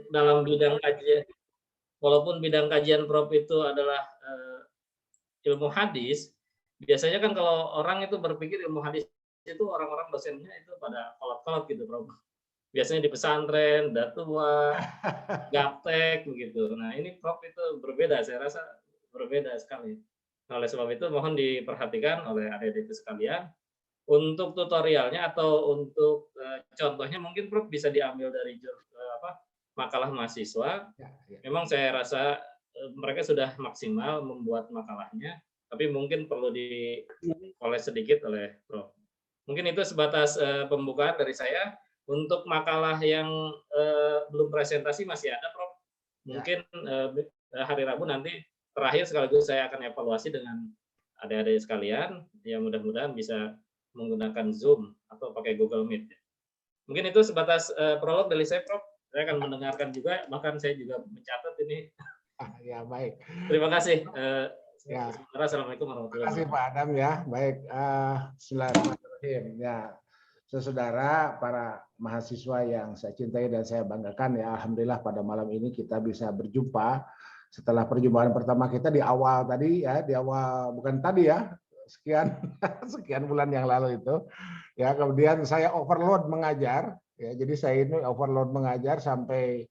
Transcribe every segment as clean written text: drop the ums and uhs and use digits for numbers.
dalam bidang kajian, walaupun bidang kajian Prof itu adalah ilmu hadis, biasanya kan kalau orang itu berpikir ilmu hadis itu orang-orang dosennya itu pada kolot-kolot gitu, Prof. Biasanya di pesantren, datua, gaptek begitu. Nah, ini Prof itu berbeda, saya rasa berbeda sekali. Nah, oleh sebab itu mohon diperhatikan oleh adik-adikku sekalian, untuk tutorialnya atau untuk, contohnya mungkin Prof bisa diambil dari makalah mahasiswa. Ya, ya. Memang saya rasa, mereka sudah maksimal membuat makalahnya, tapi mungkin perlu dipoles sedikit oleh Prof. Mungkin itu sebatas, pembukaan dari saya. Untuk makalah yang, belum presentasi masih ada, Prof. Ya. Mungkin, hari Rabu nanti terakhir sekaligus saya akan evaluasi dengan adik-adik sekalian, ya mudah-mudahan bisa menggunakan Zoom atau pakai Google Meet. Mungkin itu sebatas, prolog dari saya, Prof. Saya akan mendengarkan juga, bahkan saya juga mencatat ini. Ya, baik. Terima kasih. Ya. Assalamualaikum warahmatullahi Terima kasih Pak wabarakatuh. Adam ya. Baik, bismillahirrahmanirrahim. Ya, saudara para mahasiswa yang saya cintai dan saya banggakan ya, alhamdulillah pada malam ini kita bisa berjumpa setelah perjumpaan pertama kita di awal tadi ya, di awal bukan tadi ya, sekian sekian bulan yang lalu itu. Ya, kemudian saya overload mengajar ya. Jadi saya ini overload mengajar sampai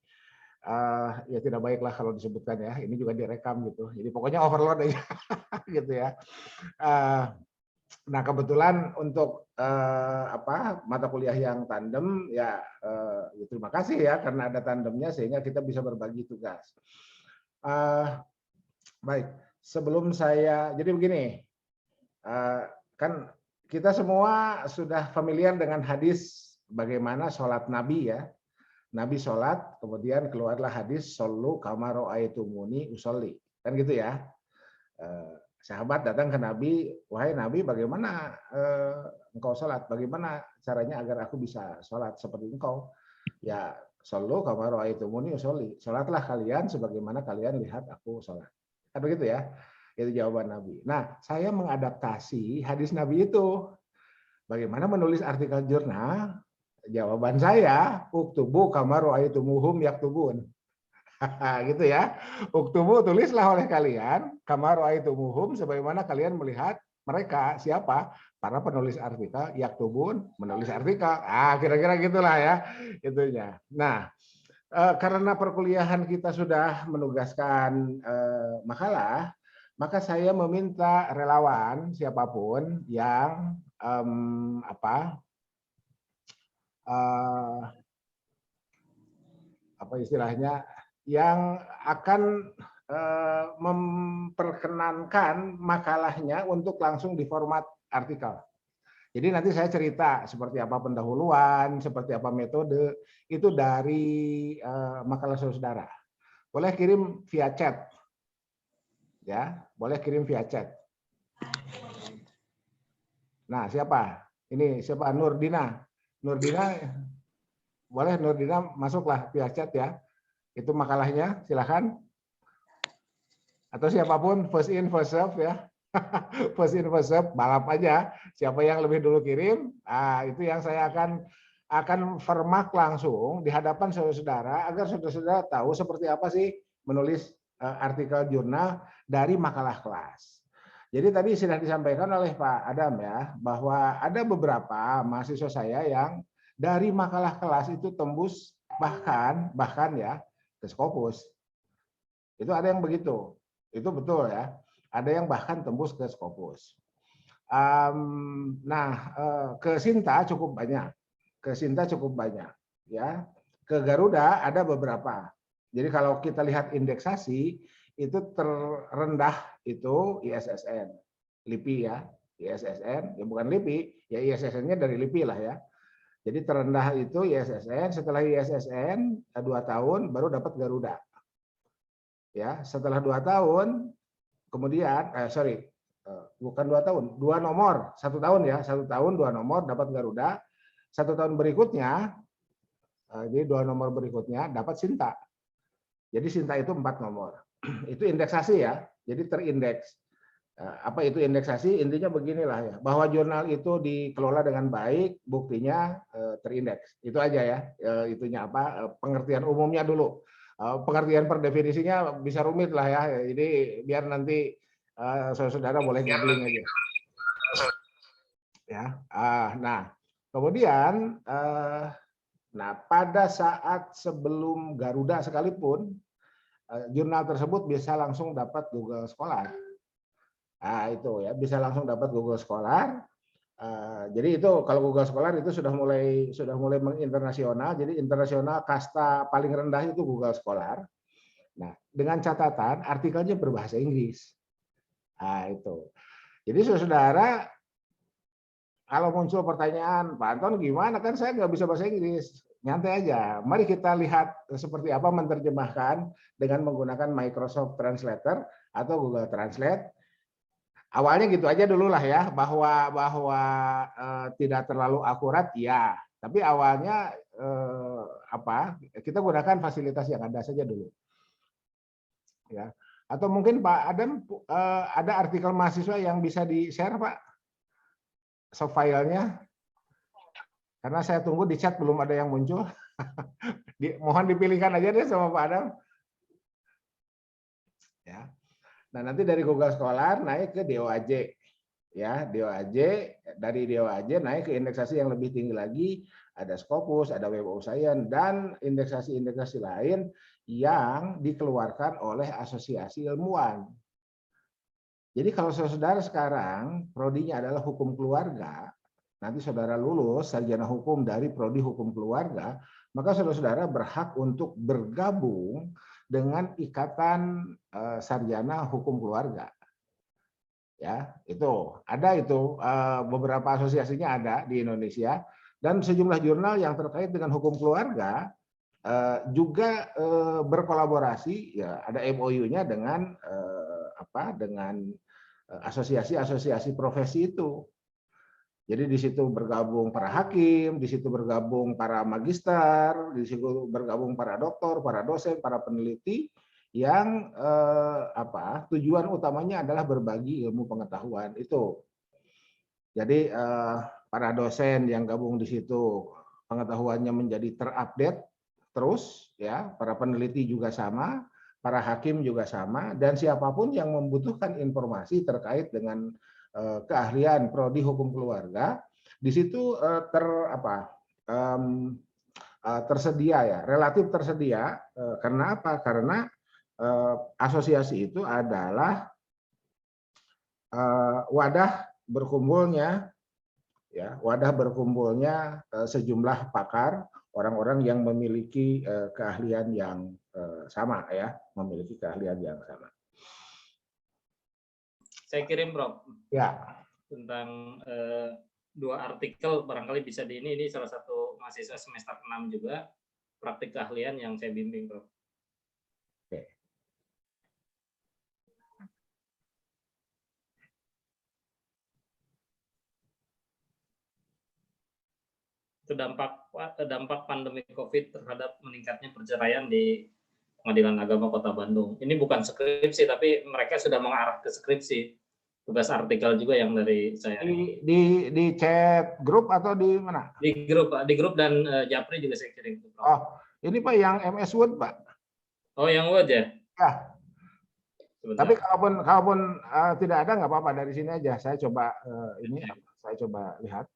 ya tidak baiklah kalau disebutkan ya. Ini juga direkam gitu. Jadi pokoknya overload aja gitu ya. Nah, kebetulan untuk mata kuliah yang tandem ya, terima kasih ya karena ada tandemnya sehingga kita bisa berbagi tugas. Baik, sebelum saya jadi begini, kan kita semua sudah familiar dengan hadis bagaimana sholat Nabi ya. Nabi sholat, kemudian keluarlah hadis shollu kama ra'aitumuni usolli, kan gitu ya. Sahabat datang ke Nabi, wahai Nabi, bagaimana engkau sholat? Bagaimana caranya agar aku bisa sholat seperti engkau? Ya, shollu kama ra'aitumuni usolli. Sholatlah kalian sebagaimana kalian lihat aku sholat. Kan begitu ya? Itu jawaban Nabi. Nah, saya mengadaptasi hadis Nabi itu. Bagaimana menulis artikel jurnal? Jawaban saya, uktubu kama ra'aitumuhum yaktubun. Gitu ya. Uktubu, tulislah oleh kalian kama ra'aitumuhum sebagaimana kalian melihat mereka. Siapa? Para penulis artikel, yaktubun, menulis artikel. Kira-kira gitulah ya itunya. Nah, karena perkuliahan kita sudah menugaskan makalah, maka saya meminta relawan siapapun yang apa istilahnya yang akan memperkenankan makalahnya untuk langsung di format artikel. Jadi nanti saya cerita seperti apa pendahuluan, seperti apa metode itu dari makalah saudara. Boleh kirim via chat, ya, boleh kirim via chat. Nah, siapa? Ini siapa? Nurdina. Nurdina, boleh Nurdina masuklah via chat ya. Itu makalahnya, silakan. Atau siapapun first in first serve ya. First in first serve, balap aja. Siapa yang lebih dulu kirim, itu yang saya akan format langsung di hadapan saudara-saudara agar saudara-saudara tahu seperti apa sih menulis artikel jurnal dari makalah kelas. Jadi tadi sudah disampaikan oleh Pak Adam ya, bahwa ada beberapa mahasiswa saya yang dari makalah kelas itu tembus bahkan ya ke Scopus. Itu ada yang begitu. Itu betul ya. Ada yang bahkan tembus ke Scopus. Ke Sinta cukup banyak. Ke Sinta cukup banyak. Ya. Ke Garuda ada beberapa. Jadi kalau kita lihat indeksasi, itu terendah itu ISSN. LIPI ya. ISSN, ya bukan LIPI, ya ISSN-nya dari LIPI lah ya. Jadi terendah itu ISSN, setelah ISSN 2 tahun baru dapat Garuda. Ya, setelah 2 tahun kemudian bukan 2 tahun, 2 nomor, 1 tahun ya, 1 tahun 2 nomor dapat Garuda. 1 tahun berikutnya, jadi 2 nomor berikutnya dapat Sinta. Jadi Sinta itu 4 nomor. Itu indeksasi ya, jadi terindeks. Apa itu indeksasi? Intinya beginilah ya, bahwa jurnal itu dikelola dengan baik, buktinya terindeks. Itu aja ya, itunya apa, pengertian umumnya dulu. Pengertian per definisinya bisa rumit lah ya, jadi biar nanti saudara boleh googling aja. Ya, nah kemudian, nah pada saat sebelum Garuda sekalipun, jurnal tersebut bisa langsung dapat Google Scholar. Nah, itu ya, bisa langsung dapat Google Scholar. Jadi itu kalau Google Scholar itu sudah mulai menginternasional. Jadi internasional kasta paling rendah itu Google Scholar. Nah, dengan catatan artikelnya berbahasa Inggris. Nah, itu. Jadi saudara, kalau muncul pertanyaan, Pak Anton gimana? Kan saya nggak bisa bahasa Inggris. Nyantai aja. Mari kita lihat seperti apa menerjemahkan dengan menggunakan Microsoft Translator atau Google Translate. Awalnya gitu aja dulu lah ya, bahwa tidak terlalu akurat ya. Tapi awalnya kita gunakan fasilitas yang ada saja dulu. Ya. Atau mungkin Pak Adam ada artikel mahasiswa yang bisa di-share Pak? Soft filenya? Karena saya tunggu di chat belum ada yang muncul. Mohon dipilihkan aja deh sama Pak Adam. Ya. Nah, nanti dari Google Scholar naik ke DOAJ. Ya, DOAJ, dari DOAJ naik ke indeksasi yang lebih tinggi lagi, ada Scopus, ada Web of Science, dan indeksasi-indeksasi lain yang dikeluarkan oleh asosiasi ilmuwan. Jadi kalau saudara sekarang prodinya adalah hukum keluarga, nanti saudara lulus sarjana hukum dari prodi hukum keluarga, maka saudara berhak untuk bergabung dengan ikatan sarjana hukum keluarga. Ya, itu ada itu beberapa asosiasinya ada di Indonesia, dan sejumlah jurnal yang terkait dengan hukum keluarga juga berkolaborasi, ya ada MOU-nya dengan dengan asosiasi-asosiasi profesi itu. Jadi di situ bergabung para hakim, di situ bergabung para magister, di situ bergabung para doktor, para dosen, para peneliti yang tujuan utamanya adalah berbagi ilmu pengetahuan itu. Jadi para dosen yang gabung di situ pengetahuannya menjadi terupdate terus, ya, para peneliti juga sama, para hakim juga sama, dan siapapun yang membutuhkan informasi terkait dengan keahlian prodi hukum keluarga, di situ tersedia ya, relatif tersedia. Karena apa? Karena asosiasi itu adalah wadah berkumpulnya sejumlah pakar, orang-orang yang memiliki keahlian yang sama ya, memiliki keahlian yang sama. Saya kirim Prof. Ya. Tentang 2 artikel barangkali bisa ini salah satu mahasiswa semester 6 juga, praktik keahlian yang saya bimbing Prof. Oke. Itu dampak pandemi COVID terhadap meningkatnya perceraian di Pengadilan Agama Kota Bandung. Ini bukan skripsi, tapi mereka sudah mengarah ke skripsi. Tugas artikel juga yang dari saya. Di chat grup atau di mana? Di grup dan Japri juga saya kirim. Oh, ini Pak yang MS Word Pak. Oh, yang Word ya? Ya. Sebentar. Tapi kalaupun tidak ada nggak apa-apa, dari sini aja. Saya coba saya coba lihat.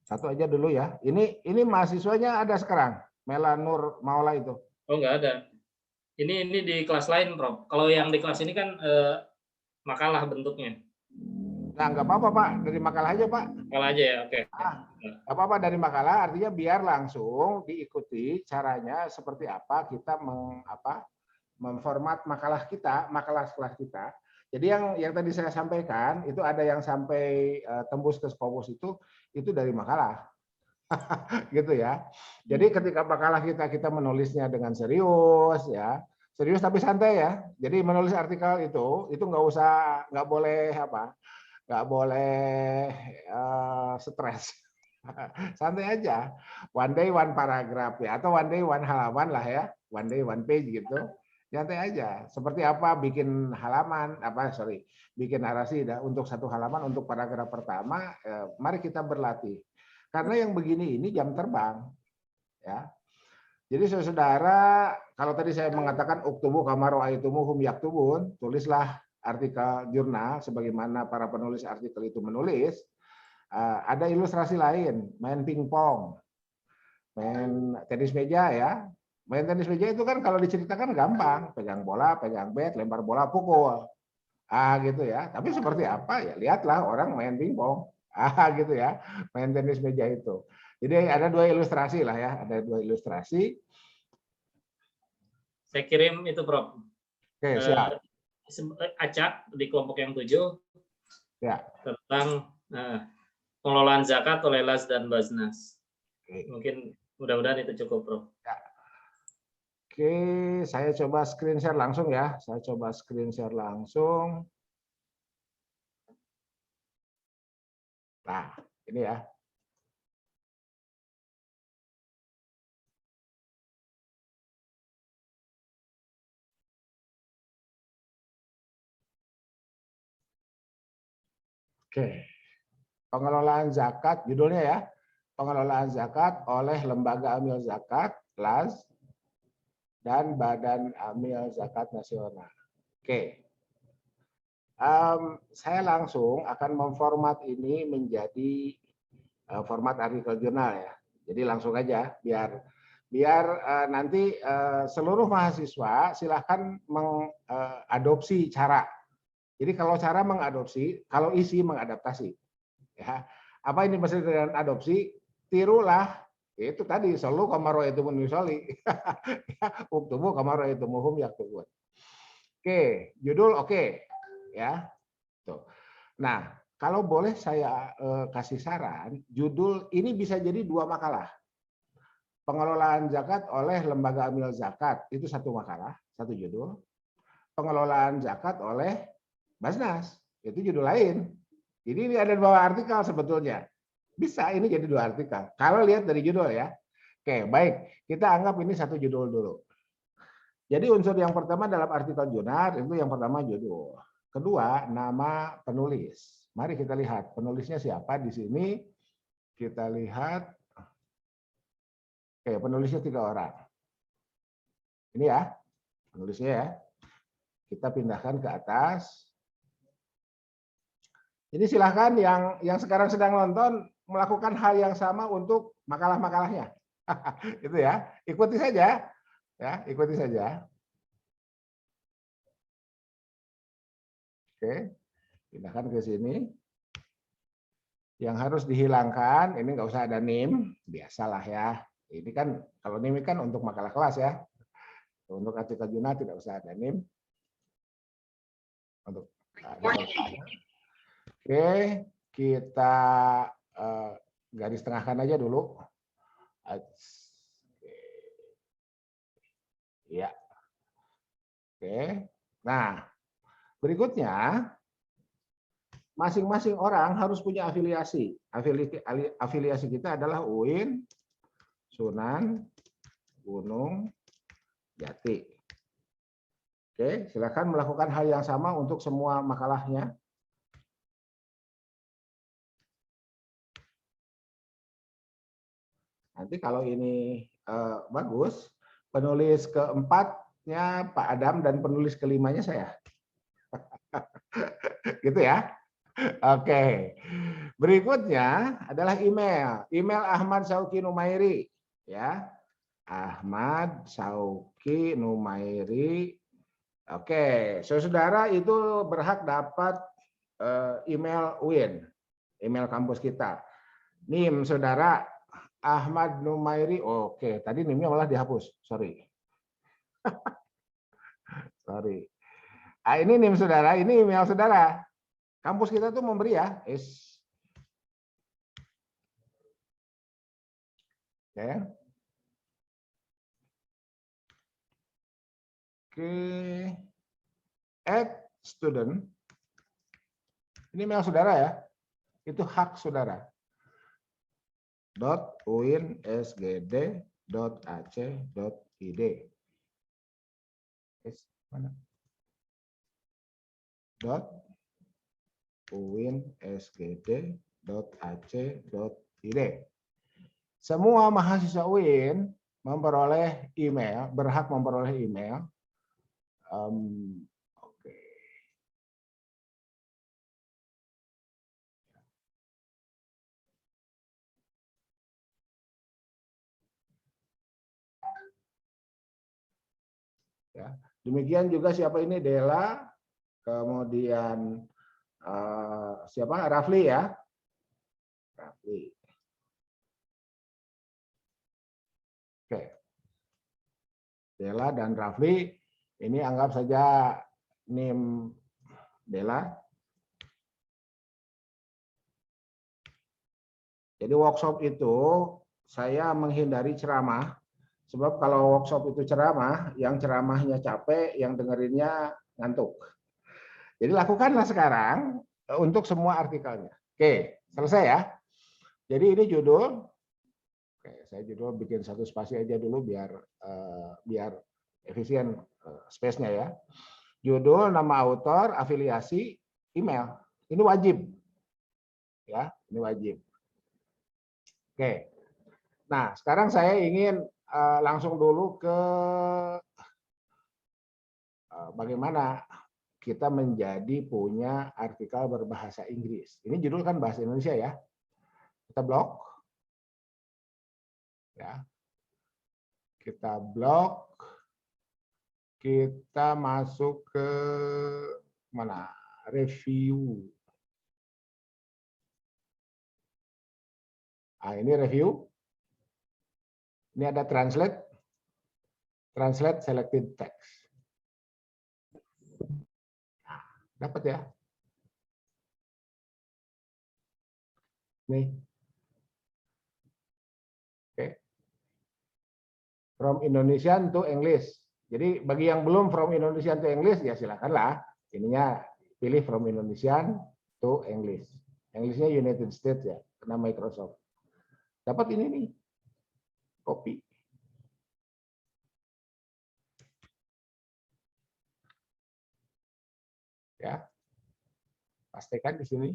Satu aja dulu ya. Ini mahasiswanya ada sekarang, Mela Nur Maula itu. Oh, nggak ada. Ini di kelas lain, Prof. Kalau yang di kelas ini kan makalah bentuknya. Nah, nggak apa-apa Pak, dari makalah aja Pak. Makalah aja ya, oke. Nggak apa-apa dari makalah, artinya biar langsung diikuti caranya seperti apa kita memformat makalah kita, makalah kelas kita. Jadi yang tadi saya sampaikan itu ada yang sampai tembus ke Scopus itu dari makalah. Gitu ya. Jadi ketika makalah kita menulisnya dengan serius ya. Serius tapi santai ya. Jadi menulis artikel itu nggak boleh stres. Santai aja. One day one paragraph ya, atau one day one halaman lah ya. One day one page gitu. Santai aja. Seperti apa bikin halaman, bikin narasi untuk satu halaman untuk paragraf pertama, mari kita berlatih. Karena yang begini ini jam terbang. Ya. Jadi saudara, kalau tadi saya mengatakan uktubu kama ra'aitumuhum yaktubun, tulislah artikel jurnal sebagaimana para penulis artikel itu menulis. Ada ilustrasi lain, main pingpong, main tenis meja ya. Main tenis meja itu kan kalau diceritakan gampang, pegang bola, pegang bat, lempar bola, pukul. Gitu ya. Tapi seperti apa ya? Lihatlah orang main pingpong. Gitu ya. Main tenis meja itu. Jadi ada dua ilustrasi lah ya, ada dua ilustrasi. Saya kirim itu, Prof. Oke, siap. Acak di kelompok yang 7 ya. Tentang pengelolaan zakat oleh Las dan Basnas. Oke. Mungkin mudah-mudahan itu cukup, Prof. Ya. Oke, saya coba screen share langsung ya. Saya coba screen share langsung. Nah, ini ya. Oke. Pengelolaan zakat, judulnya ya. Pengelolaan zakat oleh Lembaga Amil Zakat, LAZ, dan Badan Amil Zakat Nasional. Oke. Saya langsung akan memformat ini menjadi format artikel jurnal ya. Jadi langsung aja biar nanti seluruh mahasiswa silahkan mengadopsi cara. Jadi kalau cara mengadopsi, kalau isi mengadaptasi. Ya. Apa ini maksud dengan adopsi? Tirulah itu tadi solu kamaro itu menyusoli. Uktubu kamaro itu muhum yaktubun. Oke, judul oke. Ya. Tuh. Nah, kalau boleh saya kasih saran, judul ini bisa jadi 2 makalah. Pengelolaan zakat oleh Lembaga Amil Zakat, itu satu makalah, satu judul. Pengelolaan zakat oleh Basnas, itu judul lain. Jadi ini ada 2 artikel sebetulnya. Bisa ini jadi 2 artikel. Kalau lihat dari judul ya. Oke, baik. Kita anggap ini satu judul dulu. Jadi unsur yang pertama dalam artikel jurnal itu yang pertama judul. Kedua, nama penulis. Mari kita lihat penulisnya siapa di sini. Kita lihat. Oke, penulisnya 3 orang. Ini ya, penulisnya ya. Kita pindahkan ke atas. Ini silahkan yang sekarang sedang nonton melakukan hal yang sama untuk makalah-makalahnya. Itu ya, ikuti saja. Ya, ikuti saja. Oke, pindahkan ke sini. Yang harus dihilangkan, ini nggak usah ada NIM, biasalah ya. Ini kan, kalau NIM kan untuk makalah kelas ya. Untuk artikel jurnal tidak usah ada NIM. Untuk Oke, kita garis tengahkan aja dulu. Ya. Oke. Nah, berikutnya masing-masing orang harus punya afiliasi. Afiliasi kita adalah UIN, Sunan, Gunung, Jati. Oke, silakan melakukan hal yang sama untuk semua makalahnya. Nanti kalau ini bagus, penulis keempatnya Pak Adam dan penulis kelimanya saya. Gitu ya. Oke. Berikutnya adalah email. Email Ahmad Sauki Numairi ya. Ahmad Sauki Numairi. Oke, saudara itu berhak dapat email UIN, email kampus kita. NIM saudara Ahmad Numairi. Oke, tadi NIM-nya malah dihapus. Sorry. Sorry. Ini NIM saudara, ini email saudara. Kampus kita tuh memberi ya. Oke. Oke. Student. Ini email saudara ya. Itu hak saudara. .uin.sgd.ac.id. Mana? .uin.sgd.ac.id. Semua mahasiswa UIN memperoleh email, berhak memperoleh email. Oke. Ya. Demikian juga siapa ini Dela, kemudian siapa Rafli ya, Rafli. Oke, Dela dan Rafli ini anggap saja NIM Dela. Jadi workshop itu saya menghindari ceramah, sebab kalau workshop itu ceramah, yang ceramahnya capek, yang dengerinnya ngantuk. Jadi lakukanlah sekarang untuk semua artikelnya. Oke, selesai ya. Jadi ini judul. Oke, saya judul bikin satu spasi aja dulu biar efisien space-nya ya. Judul, nama autor, afiliasi, email. Ini wajib. Ya, ini wajib. Oke. Nah, sekarang saya ingin langsung dulu ke bagaimana kita menjadi punya artikel berbahasa Inggris. Ini judul kan bahasa Indonesia ya. Kita blok. Ya. Kita blok. Kita masuk ke mana? Review. Nah, ini review. Ini ada translate. Translate selected text. Nah, dapat ya. Nih. Oke. From Indonesian to English. Jadi bagi yang belum from Indonesian to English ya silakanlah. Ininya pilih from Indonesian to English. Englishnya United States ya, kena Microsoft. Dapat ini nih. Copy. Ya. Pastikan di sini.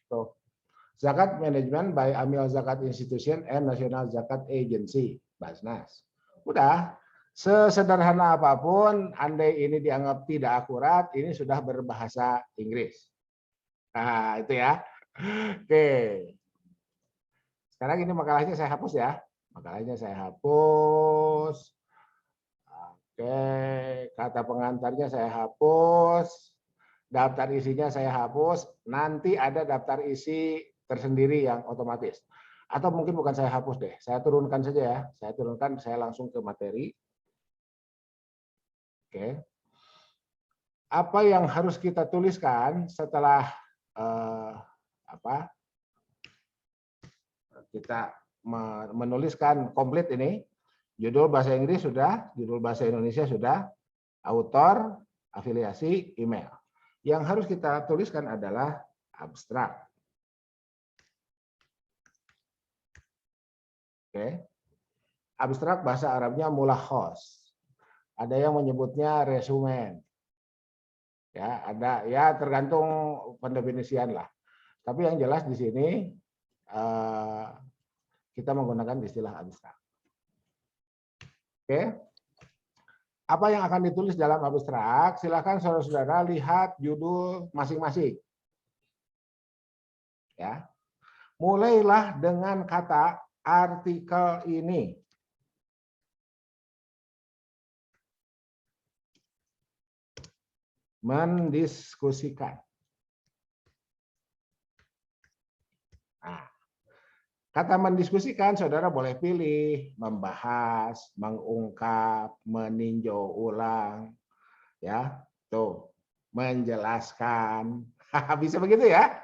So, Zakat Management by Amil Zakat Institution and National Zakat Agency, Basnas. Udah, sesederhana apapun, andai ini dianggap tidak akurat, ini sudah berbahasa Inggris. Nah, itu ya. Oke. Sekarang ini makalahnya saya hapus ya. Makalahnya saya hapus. Oke, kata pengantarnya saya hapus. Daftar isinya saya hapus, nanti ada daftar isi tersendiri yang otomatis. Atau mungkin bukan saya hapus deh, saya turunkan saja ya. Saya turunkan, saya langsung ke materi. Oke. Apa yang harus kita tuliskan setelah kita menuliskan komplit ini? Judul bahasa Inggris sudah, judul bahasa Indonesia sudah, autor, afiliasi, email. Yang harus kita tuliskan adalah abstrak. Oke. Abstrak bahasa Arabnya mulakhos. Ada yang menyebutnya resumen. Ya, ada ya tergantung pendefinisian lah. Tapi yang jelas di sini kita menggunakan istilah abstrak. Oke. Apa yang akan ditulis dalam abstrak? Silakan saudara-saudara lihat judul masing-masing. Ya. Mulailah dengan kata artikel ini. Mendiskusikan. Nah, kata mendiskusikan, saudara boleh pilih membahas, mengungkap, meninjau ulang, ya, tuh, menjelaskan, bisa begitu ya.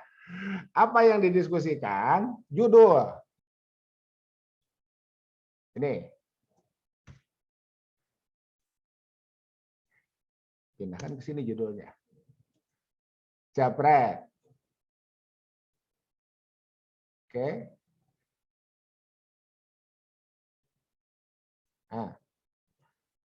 Apa yang didiskusikan? Judul. Ini Pindahkan ke sini judulnya. Japret. Oke. Nah,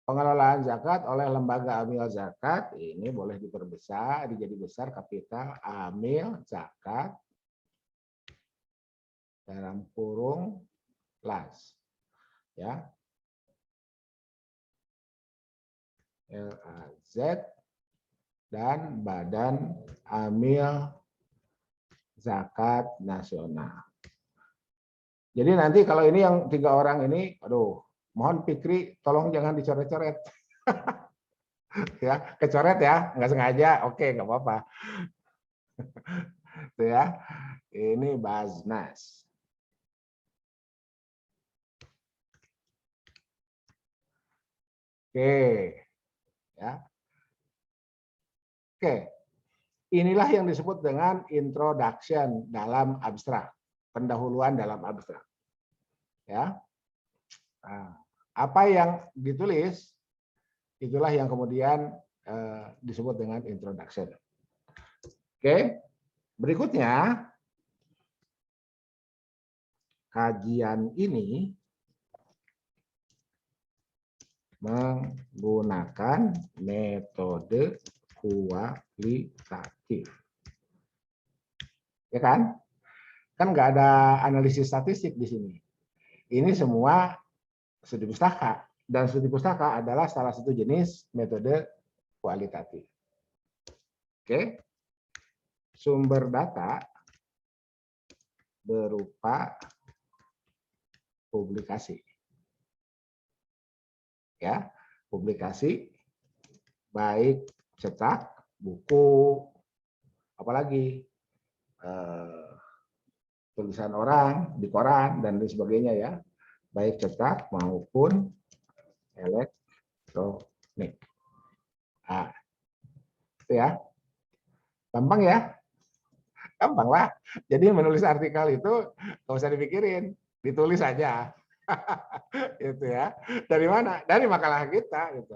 pengelolaan zakat oleh lembaga amil zakat ini boleh diperbesar, dijadi besar kapital amil zakat dalam kurung las. Ya. LAZ dan Badan Amil Zakat Nasional. Jadi nanti kalau ini yang 3 orang ini, aduh, mohon Fikri tolong jangan dicoret-coret. Ya, kecoret ya, nggak sengaja, oke, nggak apa-apa. Itu ya, ini Baznas. Oke, ya. Oke, inilah yang disebut dengan introduction dalam abstrak, pendahuluan dalam abstrak. Ya, nah, apa yang ditulis itulah yang kemudian disebut dengan introduction. Oke, berikutnya kajian ini menggunakan metode kualitatif. Ya kan? Kan nggak ada analisis statistik di sini. Ini semua studi pustaka. Dan studi pustaka adalah salah satu jenis metode kualitatif. Oke. Sumber data berupa publikasi. Ya, publikasi baik cetak, buku, apalagi tulisan orang di koran dan lain sebagainya ya, baik cetak maupun elektronik. Nah, itu ya, gampang ya, gampang lah. Jadi menulis artikel itu nggak usah dipikirin, ditulis aja. Itu ya. Dari mana? Dari makalah kita. Gitu.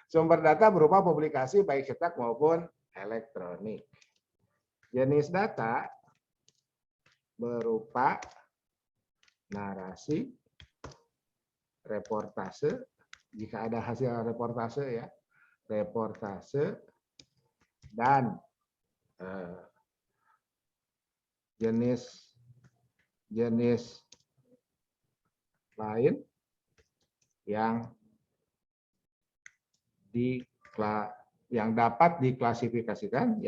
Sumber data berupa publikasi baik cetak maupun elektronik. Jenis data berupa narasi, reportase, jika ada hasil reportase ya, reportase dan jenis lain yang dapat diklasifikasikan,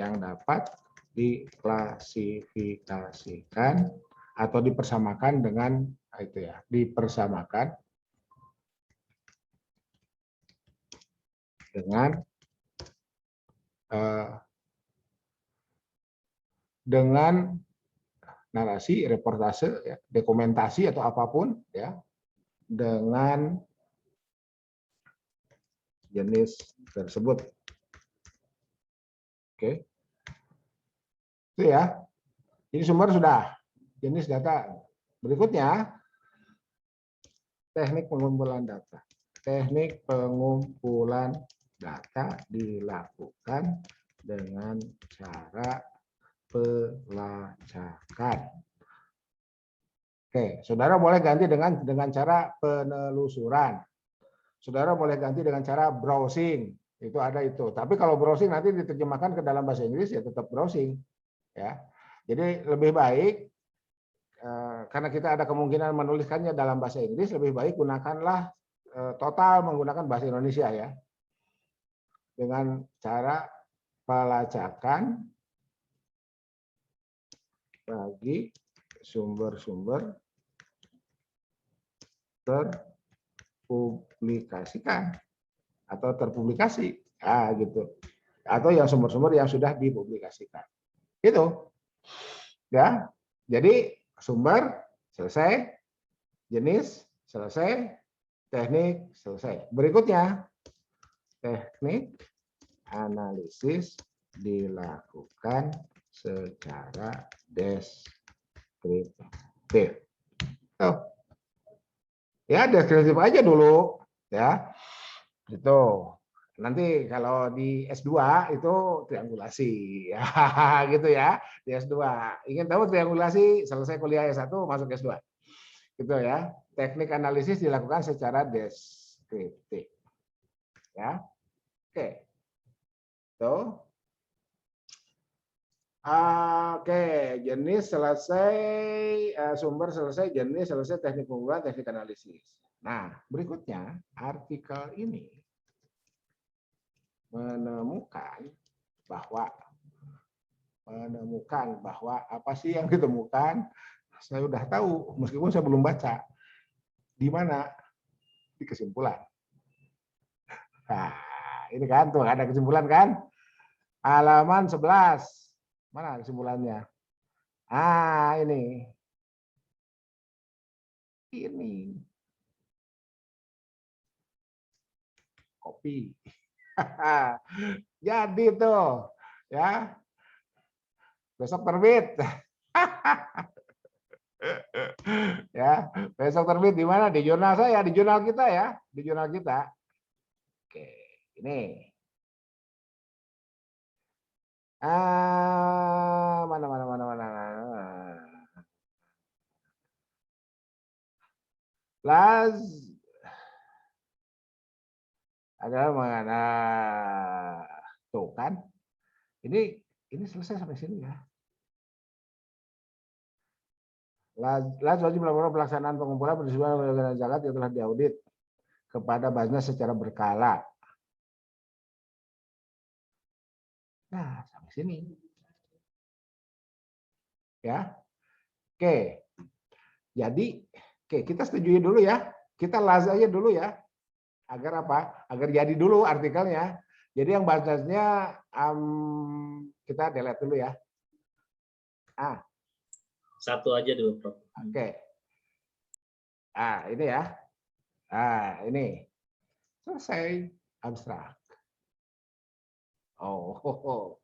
atau dipersamakan dengan itu ya, dipersamakan dengan narasi, reportase, ya, dokumentasi atau apapun ya, dengan jenis tersebut. Oke. Itu ya. Jadi sumber sudah, jenis data. Berikutnya, teknik pengumpulan data. Teknik pengumpulan data dilakukan dengan cara pelacakan. Oke, saudara boleh ganti dengan cara penelusuran. Saudara boleh ganti dengan cara browsing. Itu ada itu. Tapi kalau browsing nanti diterjemahkan ke dalam bahasa Inggris ya tetap browsing. Ya. Jadi lebih baik karena kita ada kemungkinan menuliskannya dalam bahasa Inggris, lebih baik gunakanlah total menggunakan bahasa Indonesia ya. Dengan cara pelacakan bagi sumber-sumber terpublikasikan atau terpublikasi, gitu. Atau yang sumber-sumber yang sudah dipublikasikan. Itu. Ya. Jadi sumber selesai, jenis selesai, teknik selesai. Berikutnya teknik analisis dilakukan secara deskriptif. Ya, deskriptif aja dulu ya. Itu. Nanti kalau di S2 itu triangulasi, ya, gitu ya. Di S2 ingin tahu triangulasi, selesai kuliah S1 masuk S2, gitu ya. Teknik analisis dilakukan secara deskriptif, ya. Oke, tuh. Oke, jenis selesai, sumber selesai, jenis selesai, teknik pengumpulan, teknik analisis. Nah, berikutnya artikel ini menemukan bahwa apa sih yang ditemukan? Saya udah tahu, meskipun saya belum baca. Di mana? Di kesimpulan. Nah, ini kan tuh ada kesimpulan kan? Halaman 11. Mana kesimpulannya? Ah, ini. Ini. Kopi. Jadi tuh, ya. Besok terbit. Ya, besok terbit di mana? Di jurnal saya, di jurnal kita ya, di jurnal kita. Oke, ini. Mana. Last adalah mana? Tuh kan, ini selesai sampai sini ya. Last wajib melakukan pelaksanaan pengumpulan berdasarkan organisasi zakat yang telah diaudit kepada Basnas secara berkala. Nah, sampai sini. Ya. Oke. Jadi, oke, kita setujui dulu ya. Kita las aja dulu ya. Agar apa? Agar jadi dulu artikelnya. Jadi yang Basnasnya kita delete dulu ya. Satu aja dulu, Prof. Oke. Ini ya. Ini. Selesai abstrak. Oh.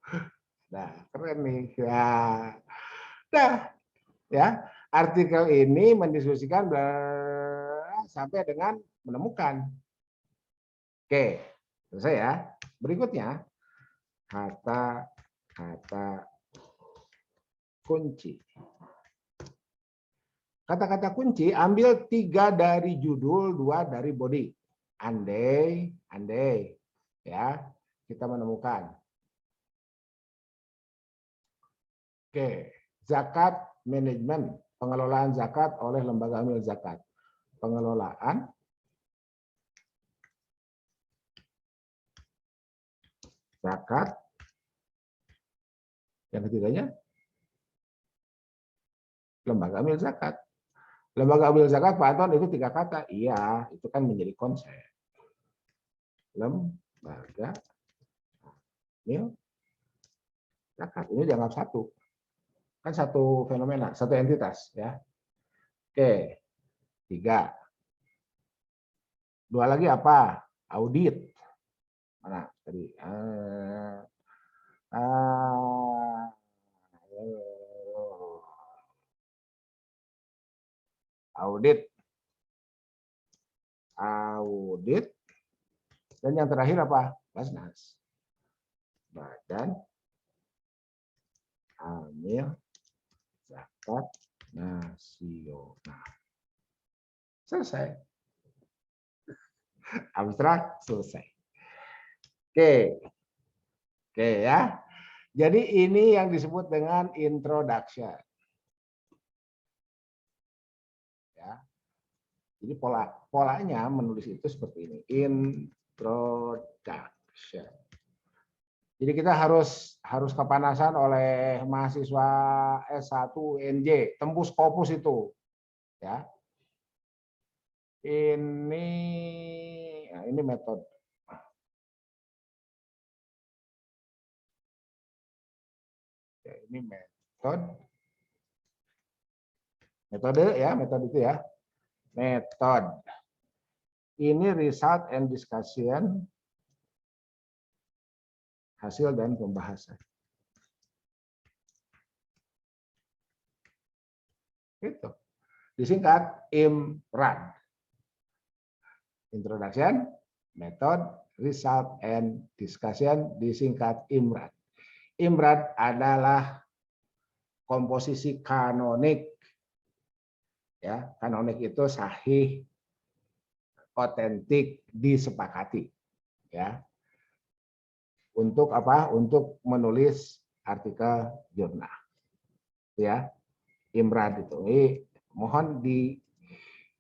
Nah, keren nih. Nah, ya. Artikel ini mendiskusikan sampai dengan menemukan. Oke, selesai ya. Berikutnya kata-kata kunci. Kata-kata kunci ambil 3 dari judul, 2 dari body. Andai, ya, kita menemukan. Oke, zakat manajemen, pengelolaan zakat oleh lembaga amil zakat. Pengelolaan zakat. Yang ketiganya lembaga amil zakat. Lembaga amil zakat, Pak Anton, itu 3 kata. Iya, itu kan menjadi konsep. Lembaga amil zakat. Ini dianggap satu. Kan satu fenomena, satu entitas. Ya. Oke, 3. 2 lagi apa? Audit. Mana tadi? Audit. Dan yang terakhir apa? Basnas. Badan Amil Zakat Nasional. Selesai. Abstrak selesai. Oke ya. Jadi ini yang disebut dengan introduction. Ya. Jadi polanya menulis itu seperti ini. Introduction. Jadi kita harus kepanasan oleh mahasiswa S1 UNJ, tembus Scopus itu. Ya. Ini metode. Ini metode ya, metode itu ya. Metode. Ini result and discussion, hasil dan pembahasan. Itu. Disingkat IMRAN. Introduction, method, result and discussion, disingkat IMRAD. IMRAD adalah komposisi kanonik. Ya, kanonik itu sahih, otentik, disepakati. Ya. Untuk apa? Untuk menulis artikel jurnal. Ya, IMRAD itu. Ini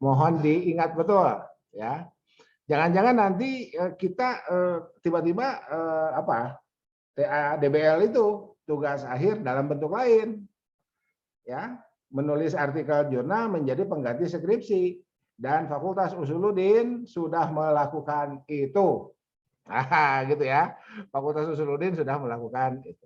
mohon diingat betul, ya. Jangan-jangan nanti kita tiba-tiba TADBL itu tugas akhir dalam bentuk lain, ya, menulis artikel jurnal menjadi pengganti skripsi, dan Fakultas Usuluddin sudah melakukan itu. Nah, gitu ya. Fakultas Usuluddin sudah melakukan itu.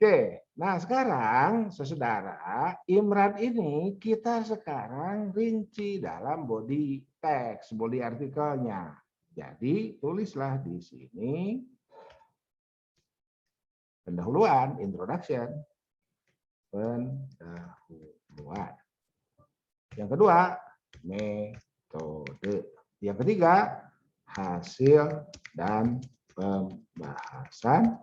Oke, nah sekarang saudara, IMRAD ini kita sekarang rinci dalam body text, body artikelnya. Jadi tulislah di sini pendahuluan, introduction, pendahuluan. Yang kedua, metode. Yang ketiga, hasil dan pembahasan.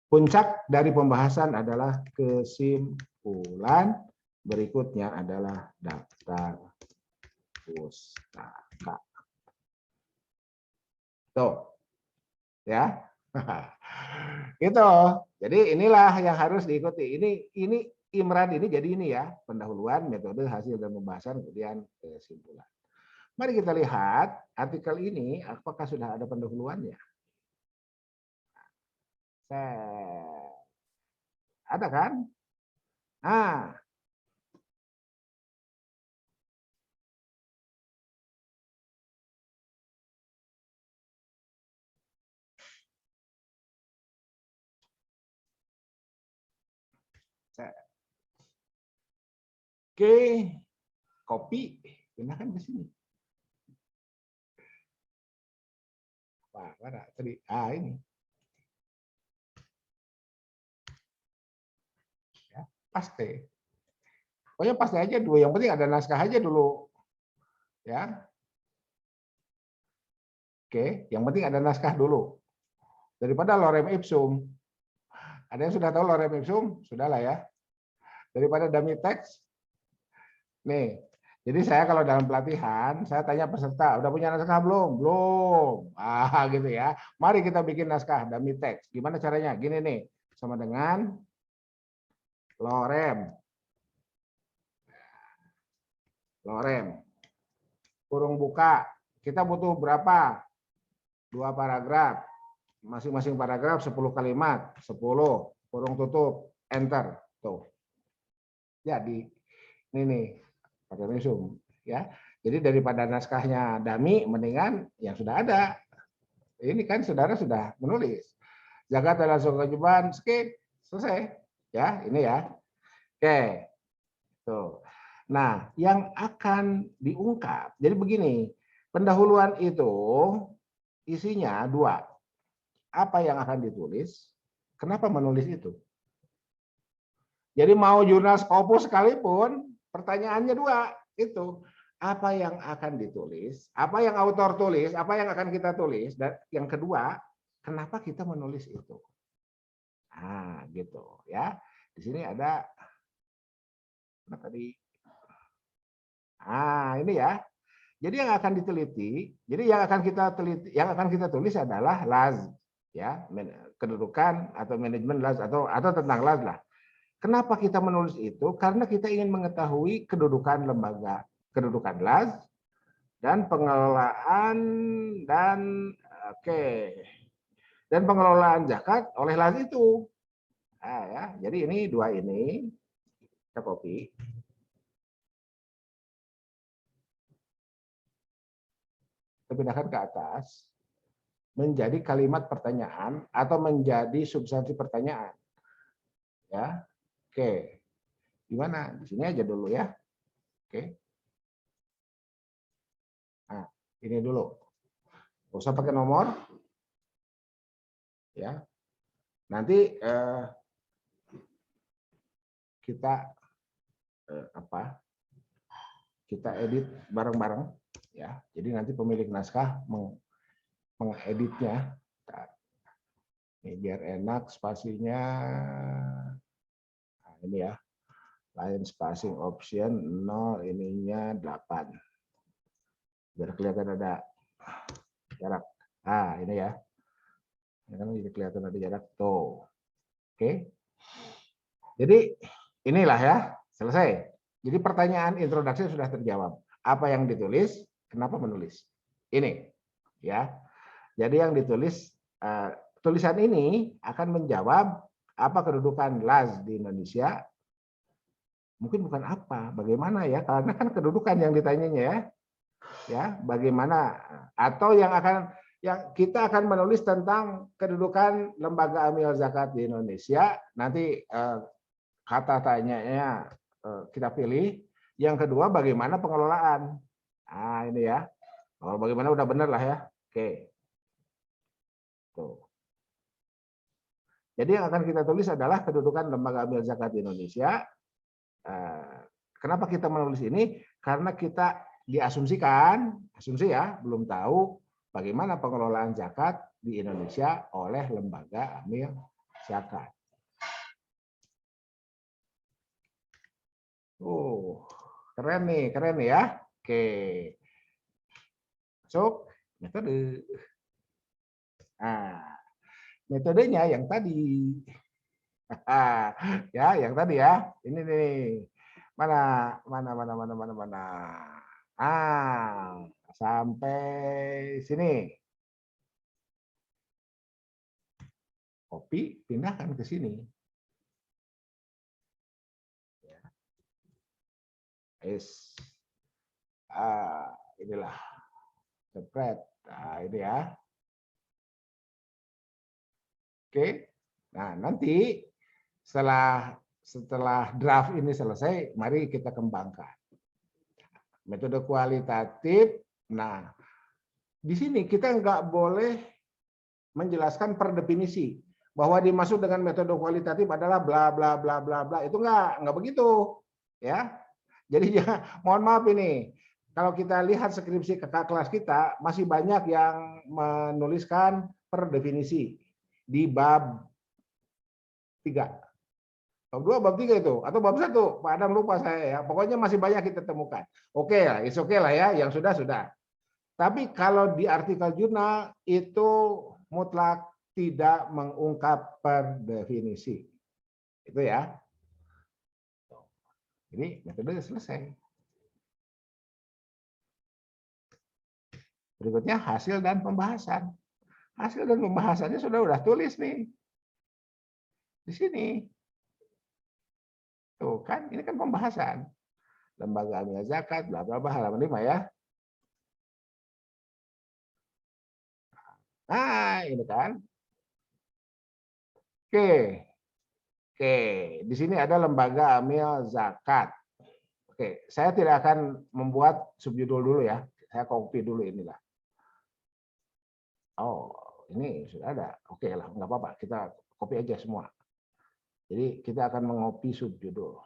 Puncak dari pembahasan adalah kesimpulan. Berikutnya adalah daftar pustaka. Tuh, ya. Gitu. Jadi inilah yang harus diikuti. Ini IMRAD ini jadi ini ya, pendahuluan, metode, hasil dan pembahasan, kemudian kesimpulan. Mari kita lihat artikel ini apakah sudah ada pendahuluannya. Ada kan? Nah, oke, copy, pindahkan ke sini. Mana tadi? Ini. Ya, paste. Pokoknya paste aja dulu. Yang penting ada naskah aja dulu. Ya. Oke, yang penting ada naskah dulu. Daripada lorem ipsum. Ada yang sudah tahu lorem ipsum? Sudahlah ya. Daripada dummy text. Nih, jadi saya kalau dalam pelatihan, saya tanya peserta, udah punya naskah belum? Belum. Gitu ya. Mari kita bikin naskah dummy text. Gimana caranya? Gini nih, sama dengan lorem. Lorem. Kurung buka. Kita butuh berapa? 2 paragraf. Masing-masing paragraf 10 kalimat. 10. Kurung tutup. Enter. Tuh. Jadi, ini nih. Pakai mesum, ya. Jadi daripada naskahnya dummy, mendingan yang sudah ada. Ini kan saudara sudah menulis. Jakarta langsung kejuban, skip, selesai. Ya, ini ya. Oke. Tuh. Nah, yang akan diungkap. Jadi begini, pendahuluan itu isinya 2. Apa yang akan ditulis? Kenapa menulis itu? Jadi mau jurnal Scopus sekalipun, pertanyaannya 2 itu, apa yang akan ditulis, apa yang autor tulis, apa yang akan kita tulis, dan yang kedua, kenapa kita menulis itu. Nah, gitu ya. Di sini ada apa tadi? Ini ya. Jadi yang akan diteliti, jadi yang akan kita teliti, yang akan kita tulis adalah LAZ, ya, kedudukan atau manajemen LAZ atau tentang LAZ lah. Kenapa kita menulis itu? Karena kita ingin mengetahui kedudukan lembaga, kedudukan LAZ, dan pengelolaan dan dan pengelolaan zakat oleh LAZ itu. Nah, ya, jadi ini 2 ini kita copy. Kita pindahkan ke atas menjadi kalimat pertanyaan atau menjadi substansi pertanyaan. Ya. Oke. Gimana? Di sini aja dulu ya. Oke. Nah, ini dulu. Nggak usah pakai nomor. Ya. Nanti kita kita edit bareng-bareng ya. Jadi nanti pemilik naskah mengeditnya. Ini biar enak spasinya. Nah, ini ya. Line spacing option 0, ininya 8. Biar kelihatan ada jarak. Nah, ini ya. Ini kan jadi kelihatan ada jarak tuh. Oke. Jadi inilah ya, selesai. Jadi pertanyaan introduksi sudah terjawab. Apa yang ditulis, kenapa menulis? Ini ya. Jadi yang ditulis tulisan ini akan menjawab apa kedudukan LAS di Indonesia. Mungkin bukan apa, bagaimana ya? Karena kan kedudukan yang ditanyanya ya. Ya, bagaimana atau yang kita akan menulis tentang kedudukan lembaga amil zakat di Indonesia. Nanti kata tanyanya kita pilih. Yang kedua bagaimana pengelolaan. Nah, ini ya. Kalau bagaimana udah benar lah ya. Oke. Tuh. Jadi yang akan kita tulis adalah kedudukan lembaga amil zakat di Indonesia. Kenapa kita menulis ini? Karena kita diasumsikan, asumsi ya, belum tahu bagaimana pengelolaan zakat di Indonesia oleh lembaga amil zakat. Keren nih ya. Oke. Masuk metode. Nah, metodenya yang tadi. Ya, yang tadi ya. Ini nih. Mana. Sampai sini. Copy, pindahkan ke sini. Inilah. Spread. Nah, ini ya. Oke. Nah, nanti setelah draft ini selesai, mari kita kembangkan. Metode kualitatif. Nah, di sini kita nggak boleh menjelaskan per definisi bahwa dimaksud dengan metode kualitatif adalah bla bla bla bla bla. Itu nggak begitu, ya. Jadi ya, mohon maaf ini. Kalau kita lihat skripsi kakak kelas kita, masih banyak yang menuliskan per definisi di bab 3. Bab 2, bab 3 itu, atau bab 1, Pak Adam lupa saya ya. Pokoknya masih banyak kita temukan. Oke lah, it's okay lah ya, yang sudah. Tapi kalau di artikel jurnal itu mutlak tidak mengungkap per definisi. Itu ya. Ini metode selesai. Berikutnya hasil dan pembahasan. Hasil dan pembahasannya sudah tulis nih. Di sini. Tuh kan, ini kan pembahasan. Lembaga amil zakat, bla bla bla, halaman 5 ya. Nah, ini kan. Oke. Di sini ada lembaga amil zakat. Oke, saya tidak akan membuat subjudul dulu ya. Saya copy dulu inilah. Oh, ini sudah ada. Oke lah, nggak apa-apa. Kita copy aja semua. Jadi kita akan mengopi subjudul.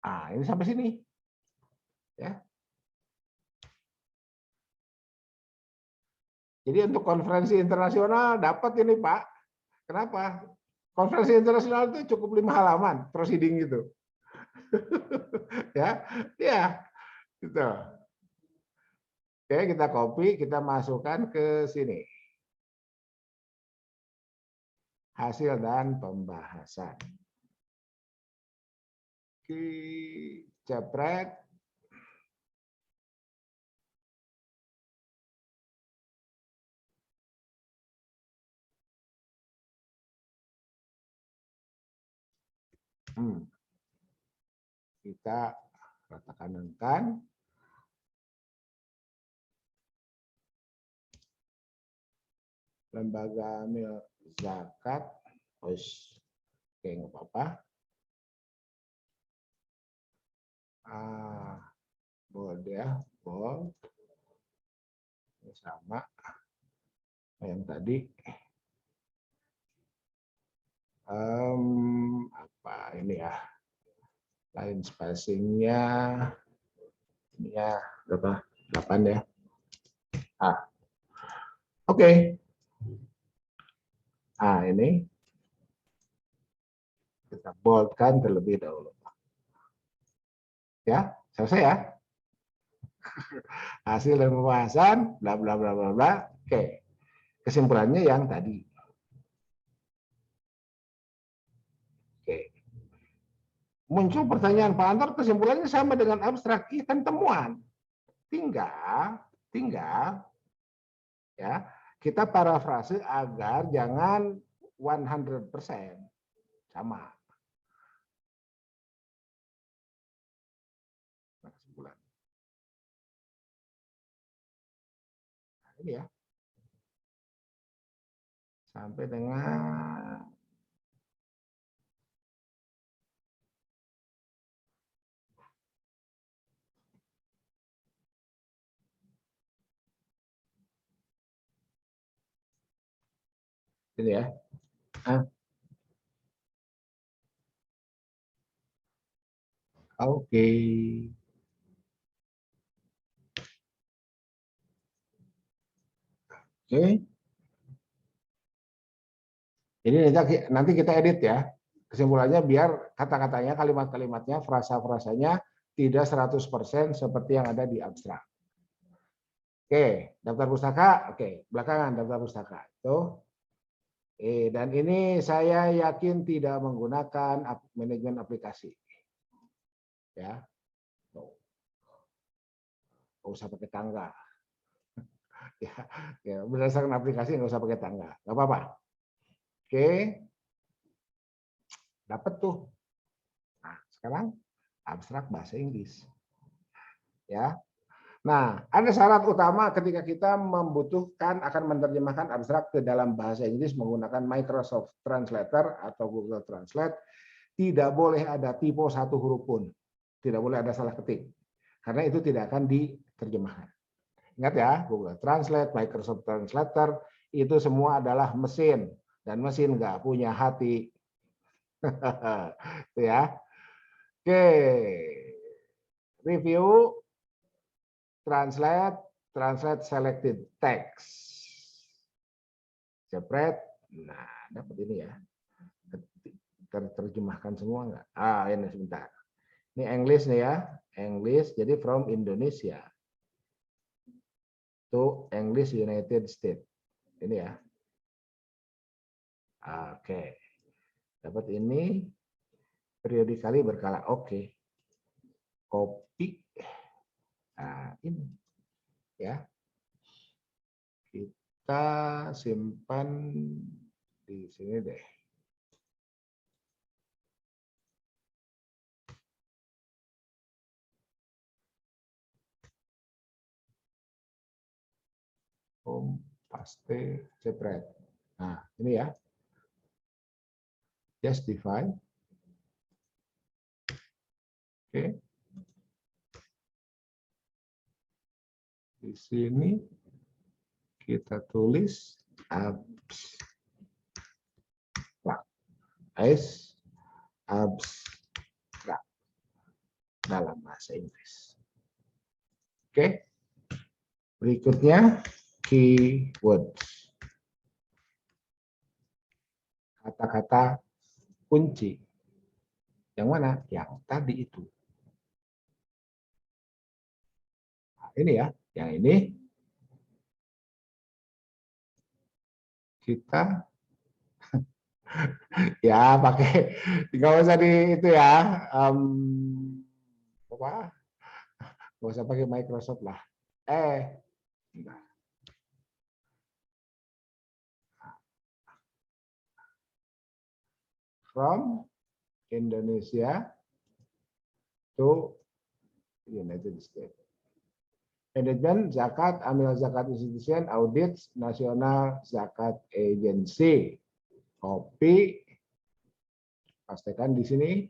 Ini sampai sini. Ya. Jadi untuk konferensi internasional dapat ini Pak. Kenapa? Konferensi internasional itu cukup 5 halaman proceeding gitu. Ya, gitu. Oke, kita copy, kita masukkan ke sini. Hasil dan pembahasan. Oke, jepret. Kita ratakan. Lembaga amil zakat. Oke, nggak apa-apa. Bold ya, bold. Ini sama yang tadi. Apa ini ya? Line spacing-nya ini ya berapa? 8 ya. Ah, oke. Nah, ini kita boldkan terlebih dahulu. Ya, selesai ya. Hasil dan pembahasan, bla bla bla bla bla. Oke, kesimpulannya yang tadi. Oke. Muncul pertanyaan, Pak Antar, kesimpulannya sama dengan abstrak, kan temuan. Tinggal ya, kita parafrase agar jangan 100% sama. Kesimpulan. Nah, ini ya. Sampai dengan ini ya. Ah, oke. Oke. Jadi nanti kita edit ya. Kesimpulannya biar kata-katanya, kalimat-kalimatnya, frasa-frasanya tidak 100% seperti yang ada di abstrak. Oke, daftar pustaka. Oke, belakangan daftar pustaka. Itu. Dan ini saya yakin tidak menggunakan manajemen aplikasi. Ya. Tuh. Nggak usah pakai tangga. Ya, berdasarkan aplikasi nggak usah pakai tangga. Nggak apa-apa. Oke. Dapat tuh. Nah, sekarang abstrak bahasa Inggris. Ya. Nah, ada syarat utama ketika kita membutuhkan akan menerjemahkan abstrak ke dalam bahasa Inggris menggunakan Microsoft Translator atau Google Translate. Tidak boleh ada typo satu huruf pun. Tidak boleh ada salah ketik. Karena itu tidak akan diterjemahkan. Ingat ya, Google Translate, Microsoft Translator, itu semua adalah mesin. Dan mesin nggak punya hati. Itu ya. Oke. Review. Translate selected text. Separate. Nah, dapat ini ya. Terjemahkan semua nggak? Ah, ini sebentar. Ini English nih ya. English, jadi from Indonesia to English United States. Ini ya. Oke. Dapat ini periodically berkala. Oke. Copy. Nah, ini ya. Kita simpan di sini deh. Home, paste, separate. Nah, ini ya. Justify. Oke. Di sini kita tulis abstrak. Abstrak dalam bahasa Inggris. Oke. Berikutnya keywords. Kata-kata kunci. Yang mana? Yang tadi itu. Nah, ini ya. Yang ini kita ya pakai, nggak usah di itu ya. Apa? Nggak usah pakai Microsoft lah. Enggak. From Indonesia to United States. Manajemen zakat, amil zakat institution, audit nasional zakat agency. Copy, pastikan di sini.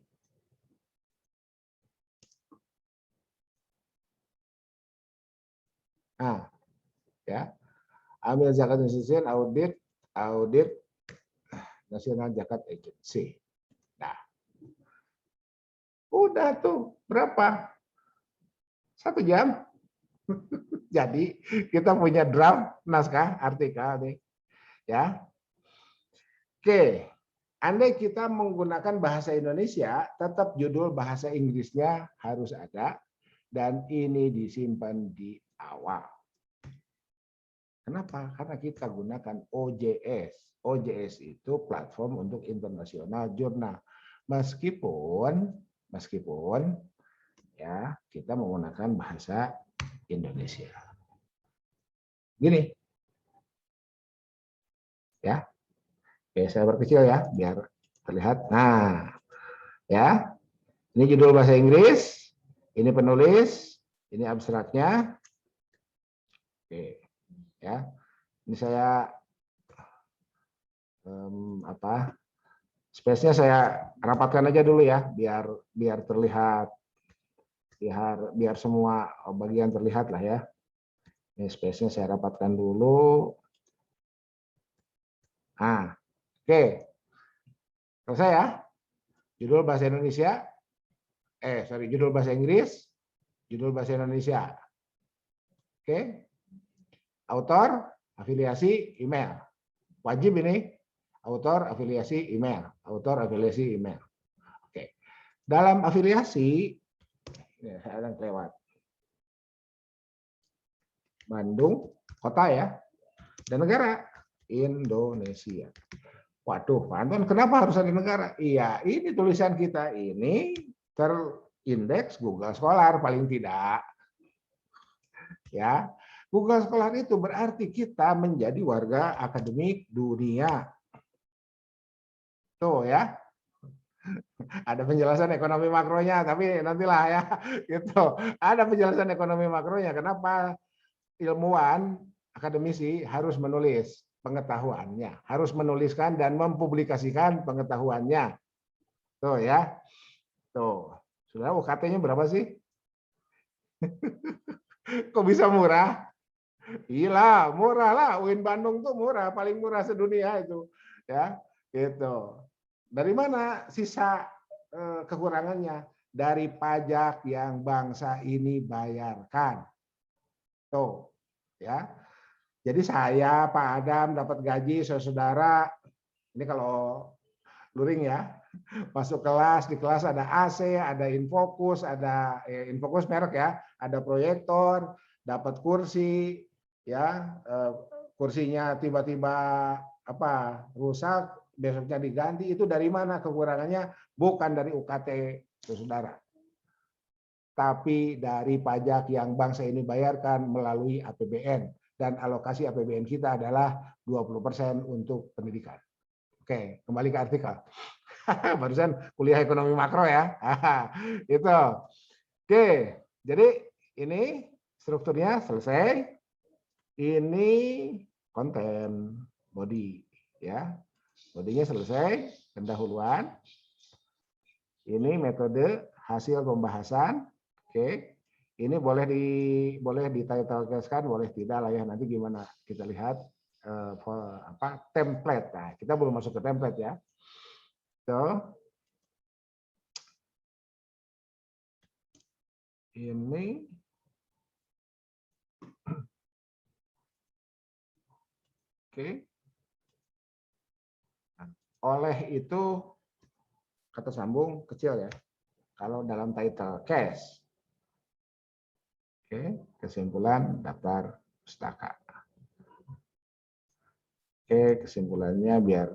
Nah, ya, amil zakat institution, audit nasional zakat agency. Nah, udah tuh berapa? 1 jam. Jadi kita punya draft naskah artikel nih, ya. Oke, andai kita menggunakan bahasa Indonesia, tetap judul bahasa Inggrisnya harus ada dan ini disimpan di awal. Kenapa? Karena kita gunakan OJS. OJS itu platform untuk internasional jurnal. Meskipun ya kita menggunakan bahasa Indonesia. Gini, ya. Oke, saya perkecil ya, biar terlihat. Nah, ya, ini judul bahasa Inggris, ini penulis, ini abstraknya. Oke, ya. Ini saya space-nya saya rapatkan aja dulu ya, biar terlihat, biar semua bagian terlihat lah ya. Ini space-nya saya rapatkan dulu. Nah, oke, selesai ya. Judul bahasa Indonesia, judul bahasa Inggris, judul bahasa Indonesia. Oke, autor, afiliasi, email. Wajib ini, autor, afiliasi, email. Autor, afiliasi, email. Oke, dalam afiliasi, ya, saya akan lewat. Bandung, kota ya, dan negara, Indonesia. Waduh, Pak Anton, kenapa harus ada negara? Iya, ini tulisan kita ini terindeks Google Scholar paling tidak. Ya, Google Scholar itu berarti kita menjadi warga akademik dunia. Tuh ya. Ada penjelasan ekonomi makronya, tapi nantilah ya. Gitu. Ada penjelasan ekonomi makronya. Kenapa ilmuwan akademisi harus menulis pengetahuannya, harus menuliskan dan mempublikasikan pengetahuannya. Tuh ya. Tuh. Sudah UKT-nya berapa sih? Kok bisa murah? Gila, murah lah. UIN Bandung tuh murah, paling murah sedunia itu. Ya, gitu. Dari mana sisa kekurangannya? Dari pajak yang bangsa ini bayarkan. Tuh, ya. Jadi saya, Pak Adam dapat gaji saudara. Ini kalau luring ya, masuk kelas, di kelas ada AC, ada Infokus, ada Infokus merek ya, ada proyektor, dapat kursi, ya kursinya tiba-tiba rusak, besoknya diganti. Itu dari mana kekurangannya? Bukan dari UKT saudara, tapi dari pajak yang bangsa ini bayarkan melalui APBN, dan alokasi APBN kita adalah 20% untuk pendidikan. Oke, kembali ke artikel. Barusan kuliah ekonomi makro ya. Itu. Oke, jadi ini strukturnya selesai. Ini konten body ya. Bodinya selesai, pendahuluan. Ini metode hasil pembahasan. Oke. Ini boleh di title case-kan, boleh tidak lah ya. Nanti gimana kita lihat template. Nah, kita belum masuk ke template ya. So, ini oke. Nah, oleh itu kata sambung kecil ya. Kalau dalam title case. Oke, kesimpulan daftar pustaka. Oke, kesimpulannya biar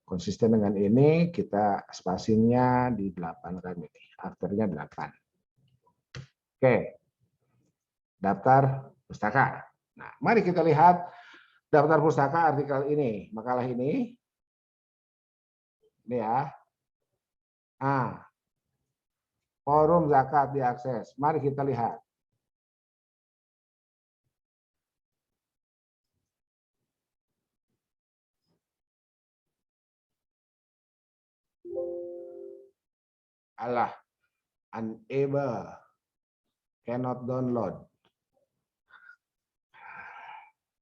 konsisten dengan ini, kita spasinya di 8 kan ini. Afternya 8. Oke, daftar pustaka. Nah, mari kita lihat daftar pustaka artikel ini, makalah ini. Ini ya. Nah, forum zakat diakses. Mari kita lihat. Allah, unable, cannot download.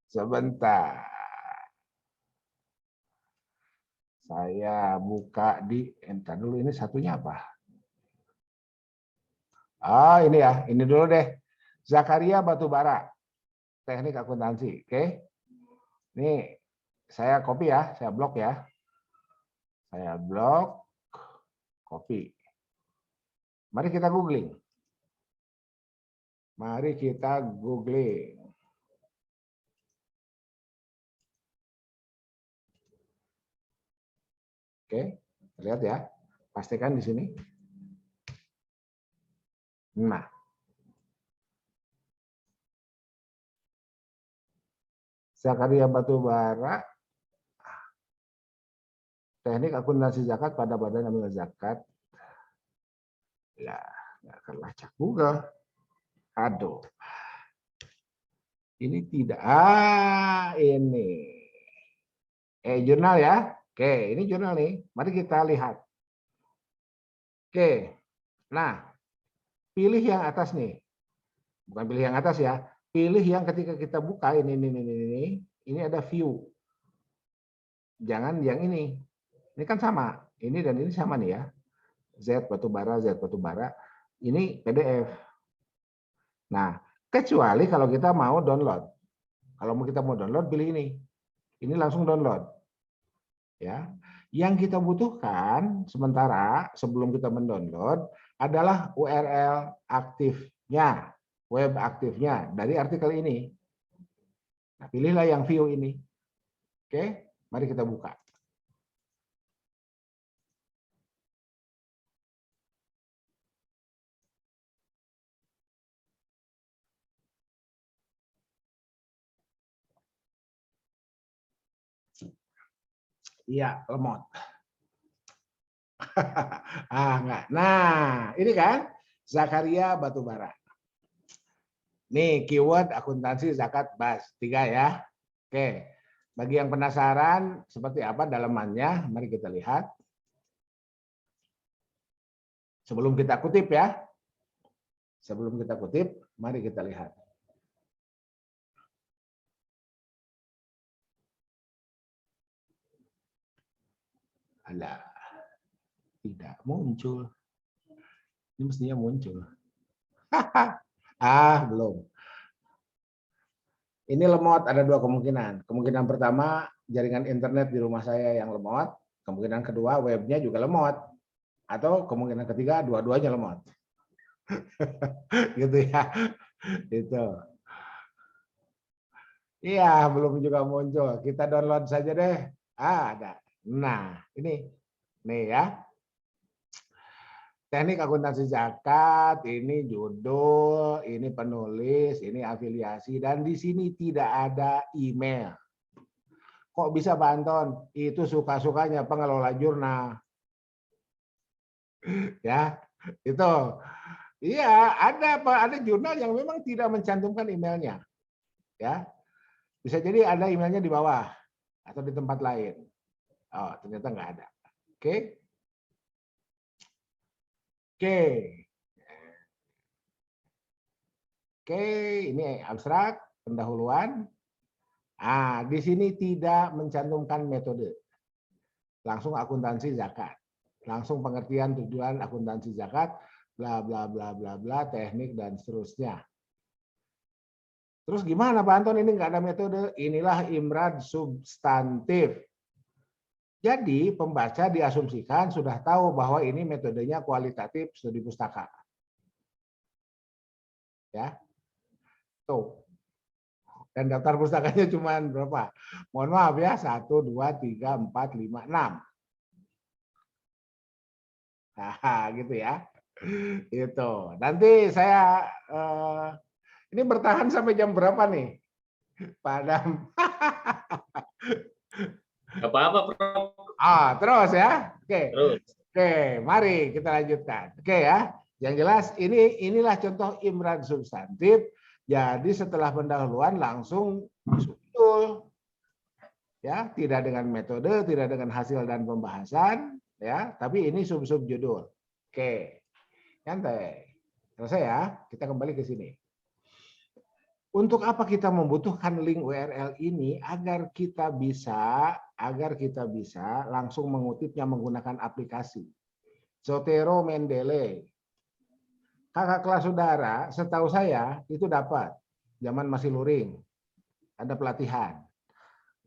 Sebentar. Saya buka di, entar dulu, ini satunya apa? Ah, ini ya, ini dulu deh. Zakaria Batubara, teknik akuntansi. Oke. Ini saya copy ya, saya blok ya. Saya blok, copy. Mari kita googling. Mari kita googling. Oke, lihat ya. Pastikan di sini. Nah, Zakaria Batubara, teknik akuntansi zakat pada badan amil zakat. Ya, nggak akan lacak Google. Aduh, ini tidak. Ini. Jurnal ya. Oke, ini jurnal nih. Mari kita lihat. Oke, nah, pilih yang atas nih. Bukan pilih yang atas ya. Pilih yang ketika kita buka ini ada view. Jangan yang ini. Ini kan sama. Ini dan ini sama nih ya. Z batubara, Z batubara. Ini PDF. Nah, kecuali kalau kita mau download. Kalau kita mau download, pilih ini. Ini langsung download. Ya. Yang kita butuhkan sementara sebelum kita mendownload adalah URL aktifnya, web aktifnya dari artikel ini. Nah, pilihlah yang view ini. Oke, mari kita buka. Iya, lemot. Enggak. Nah, ini kan Zakaria Batubara. Nih, keyword akuntansi zakat BAS 3 ya. Oke. Bagi yang penasaran seperti apa dalamannya, mari kita lihat. Sebelum kita kutip ya. Sebelum kita kutip, mari kita lihat. Ada. Tidak muncul. Ini mestinya muncul. Belum. Ini lemot, ada dua kemungkinan. Kemungkinan pertama, jaringan internet di rumah saya yang lemot. Kemungkinan kedua, webnya juga lemot. Atau kemungkinan ketiga, dua-duanya lemot. Gitu ya. Itu. Iya, belum juga muncul. Kita download saja deh. Ada. Nah, ini. Nih ya. Teknik akuntansi zakat, ini judul, ini penulis, ini afiliasi, dan di sini tidak ada email. Kok bisa Pak Anton? Itu suka-sukanya pengelola jurnal. Ya, itu. Iya, ada jurnal yang memang tidak mencantumkan emailnya. Ya, bisa jadi ada emailnya di bawah atau di tempat lain. Oh, ternyata nggak ada. Oke. Oke. Oke, ini abstrak, pendahuluan. Di sini tidak mencantumkan metode. Langsung akuntansi zakat. Langsung pengertian tujuan akuntansi zakat, bla bla bla bla bla, teknik dan seterusnya. Terus gimana Pak Anton ini nggak ada metode? Inilah IMRAD substantif. Jadi pembaca diasumsikan sudah tahu bahwa ini metodenya kualitatif studi pustaka. Ya. Tuh. Dan daftar pustakanya cuma berapa? Mohon maaf ya, 1, 2, 3, 4, 5, 6. Nah, gitu ya. Itu. Nanti saya ini bertahan sampai jam berapa nih, Pak Adam? Gak apa-apa, Prof. Terus ya. Oke. Terus. Oke, mari kita lanjutkan. Oke ya. Yang jelas inilah contoh IMRAD substantif. Jadi setelah pendahuluan langsung subjudul. Ya, tidak dengan metode, tidak dengan hasil dan pembahasan, ya, tapi ini sub-sub judul. Oke. Santai. Selesai ya. Kita kembali ke sini. Untuk apa kita membutuhkan link URL ini agar kita bisa langsung mengutipnya menggunakan aplikasi. Zotero Mendeley. Kakak kelas saudara, setahu saya itu dapat zaman masih luring, ada pelatihan.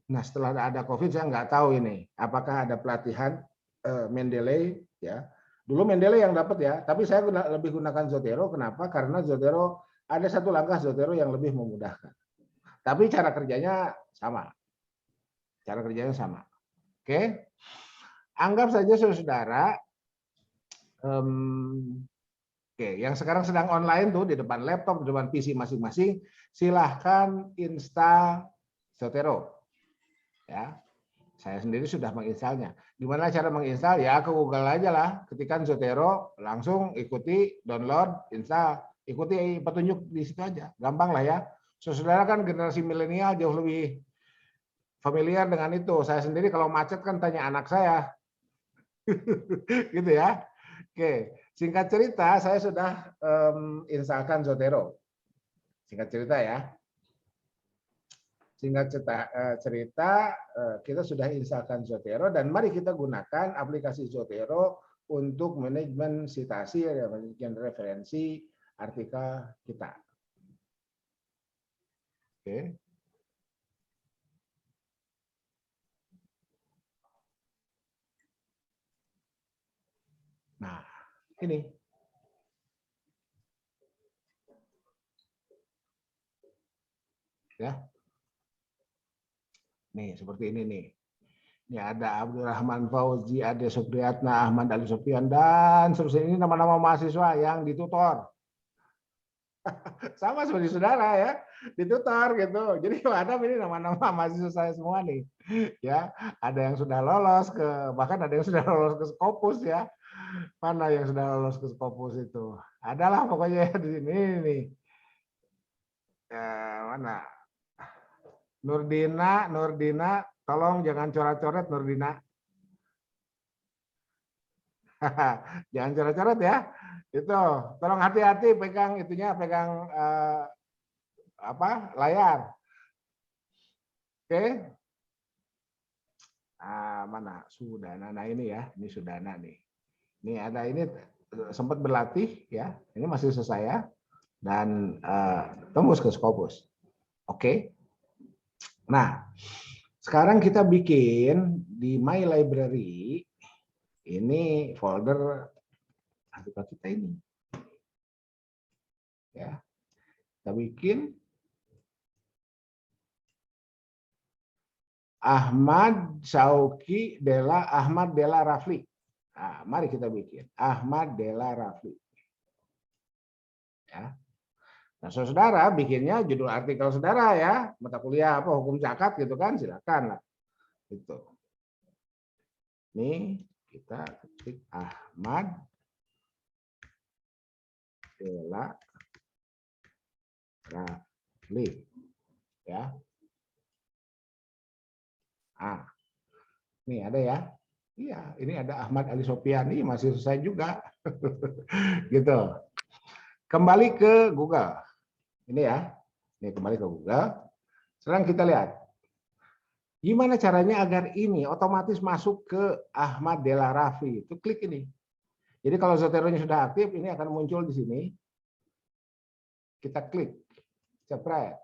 Nah setelah ada COVID saya nggak tahu ini apakah ada pelatihan Mendeley ya. Dulu Mendeley yang dapat ya, tapi saya lebih gunakan Zotero. Kenapa? Karena Zotero ada satu langkah Zotero yang lebih memudahkan. Tapi cara kerjanya sama. Cara kerjanya sama. Oke. Anggap saja saudara oke, yang sekarang sedang online tuh di depan laptop, di depan PC masing-masing, silahkan install Zotero. Ya, saya sendiri sudah menginstalnya. Gimana cara menginstal? Ya ke Google aja lah, ketikkan Zotero, langsung ikuti download, install, ikuti petunjuk di situ aja, gampang lah ya. Saudara kan generasi milenial jauh lebih familiar dengan itu. Saya sendiri kalau macet kan tanya anak saya, gitu ya. Oke, singkat cerita saya sudah instalkan Zotero. Singkat cerita ya. Singkat cerita kita sudah instalkan Zotero dan mari kita gunakan aplikasi Zotero untuk manajemen citasi dan referensi artikel kita. Oke. Nah, ini. Ya. Nih, seperti ini nih. Ini ada Abdurrahman Fauzi, Ade Supriyatna, Ahmad Ali Sofian, dan seterusnya. Ini nama-nama mahasiswa yang ditutor. Sama seperti saudara ya, ditutor gitu. Jadi ada ini nama-nama mahasiswa saya semua nih. Ya, ada yang sudah lolos ke, bahkan ada yang sudah lolos ke Scopus ya. Mana yang sudah lolos ke Scopus itu? Adalah pokoknya di sini nih. Mana? Nurdina, tolong jangan coret-coret Nurdina. Jangan coret-coret ya. Itu, tolong hati-hati pegang itunya, pegang layar. Oke. Mana Sudana, nah ini ya, ini Sudana nih. Ini ada ini sempat berlatih ya, ini masih saya dan tembus ke Scopus. Oke. Nah, sekarang kita bikin di My Library ini folder artikel kita ini. Ya. Kita bikin Ahmad Syauqi Ahmad Della Rafli. Nah, mari kita bikin Ahmad Della Rafli. Ya. Nah, saudara bikinnya judul artikel saudara ya, mata kuliah apa hukum zakat gitu kan, silakan lah. Itu. Ini kita ketik Ahmad Della Rafli ya. Ini ada ya. Iya, ini ada Ahmad Ali Sofian, ini masih selesai juga. Gitu. Kembali ke Google. Ini ya. Ini kembali ke Google. Sekarang kita lihat. Gimana caranya agar ini otomatis masuk ke Ahmad Della Rafli? Itu klik ini. Jadi kalau Zotero-nya sudah aktif, ini akan muncul di sini. Kita klik. Cepret.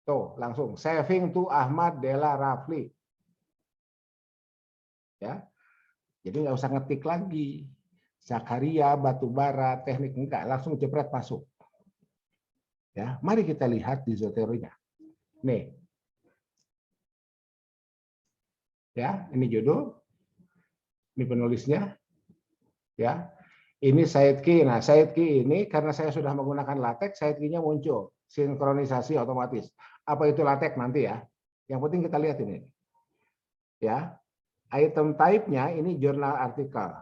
Tuh, langsung saving to Ahmad Della Rafli. Ya. Jadi nggak usah ngetik lagi. Zakaria, batubara, teknik enggak, langsung jepret masuk. Ya, mari kita lihat di Zotero-nya. Nih. Ya, ini judul. Ini penulisnya. Ya. Ini side key. Nah, side key ini karena saya sudah menggunakan LaTeX, side key-nya muncul, sinkronisasi otomatis. Apa itu LaTeX nanti ya? Yang penting kita lihat ini. Ya. Item type-nya ini jurnal artikel.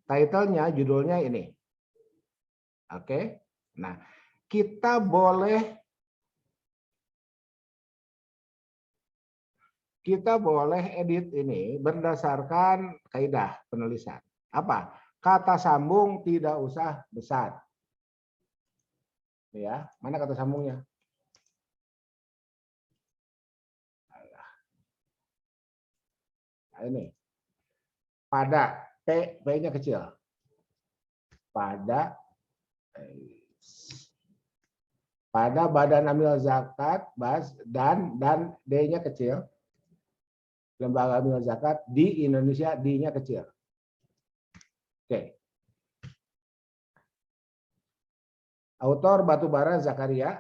Title-nya, judulnya ini. Oke. Nah, kita boleh edit ini berdasarkan kaidah penulisan. Apa? Kata sambung tidak usah besar. Ya, mana kata sambungnya? Nah, ini. Pada P-nya kecil. pada badan amil zakat dan D-nya kecil, lembaga amil zakat di Indonesia D-nya kecil. Oke. Autor Batubara Zakaria,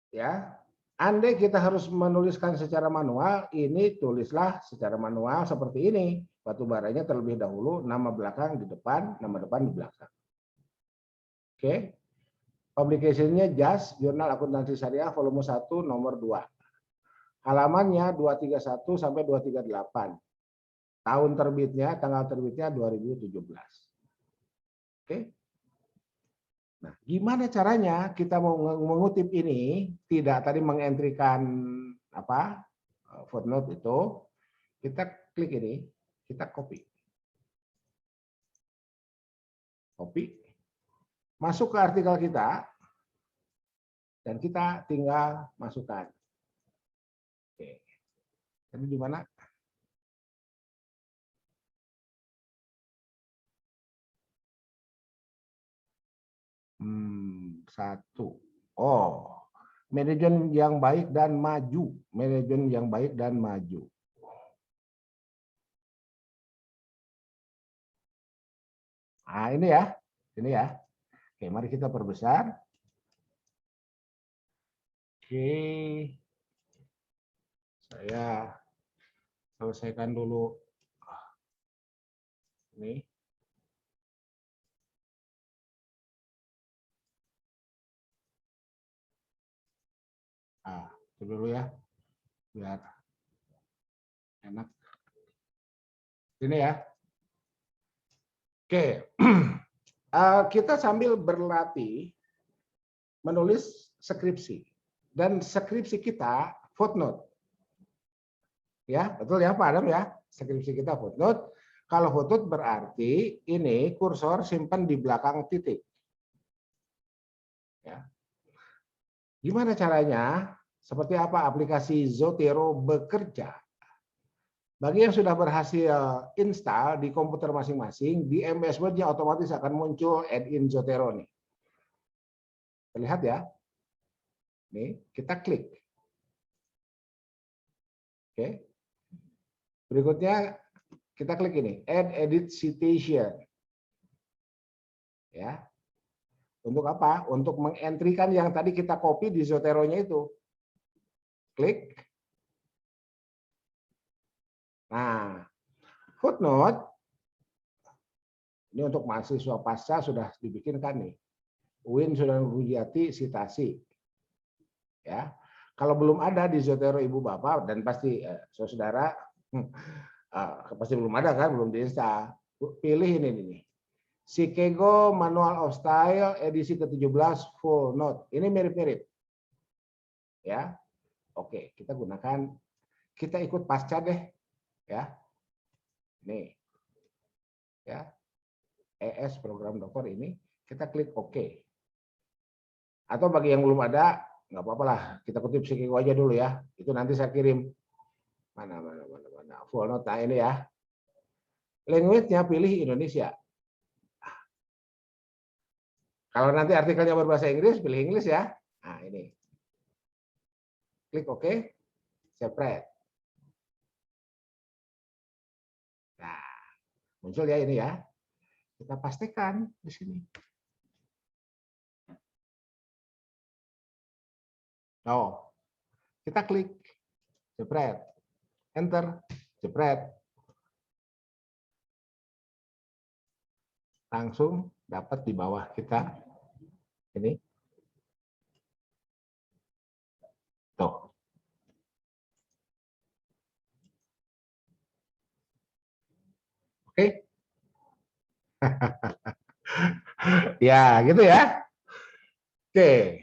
ya. Andai kita harus menuliskan secara manual, ini tulislah secara manual seperti ini. Batubaranya terlebih dahulu, nama belakang di depan, nama depan di belakang. Oke. Publication-nya JAS, Jurnal Akuntansi Syariah, volume 1, nomor 2. Halamannya 231 sampai 238. Tahun terbitnya, tanggal terbitnya 2017. Oke. Nah, gimana caranya kita mau mengutip ini, tidak tadi mengentrikan footnote itu, kita klik ini, kita copy. Copy. Masuk ke artikel kita, dan kita tinggal masukkan. Oke. Tadi di mana? Satu. Oh, manajemen yang baik dan maju. Manajemen yang baik dan maju. Nah, ini ya. Ini ya. Oke, mari kita perbesar. Oke. Saya selesaikan dulu ini. Itu dulu ya, biar enak. Ini ya. Oke, kita sambil berlatih menulis skripsi, dan skripsi kita footnote. Ya, betul ya Pak Adam ya. Skripsi kita footnote. Kalau footnote berarti ini kursor simpan di belakang titik. Ya. Gimana caranya? Seperti apa aplikasi Zotero bekerja? Bagi yang sudah berhasil install di komputer masing-masing, di MS Word-nya otomatis akan muncul add-in Zotero nih. Terlihat ya? Nih, kita klik. Oke. Berikutnya kita klik ini, Add Edit Citation. Ya. Untuk apa? Untuk mengentrikan yang tadi kita copy di Zotero-nya itu. Klik. Nah, footnote ini untuk mahasiswa pasca sudah dibikinkan nih. Uin sudah Rujati sitasi. Ya. Kalau belum ada di Zotero Ibu Bapak dan pasti saudara pasti belum ada kan, belum diinstal. Pilih ini nih. Chicago Manual of Style edisi ke-17 full note. Ini mirip-mirip. Ya. Oke, kita gunakan, kita ikut pasca deh. Ya. Nih. Ya. ES program dokter ini, kita klik OK. Atau bagi yang belum ada, nggak apa-apa lah, kita kutip Chicago aja dulu ya. Itu nanti saya kirim. Mana. Full note, nah ini ya. Language-nya pilih Indonesia. Kalau nanti artikelnya berbahasa Inggris, pilih Inggris ya. Nah ini. Klik OK, separate. Nah, muncul ya ini ya. Kita pastikan di sini. Oh, kita klik, jepret, enter, jepret, langsung dapat di bawah kita ini. Tuh. Oke. Ya, gitu ya. Oke.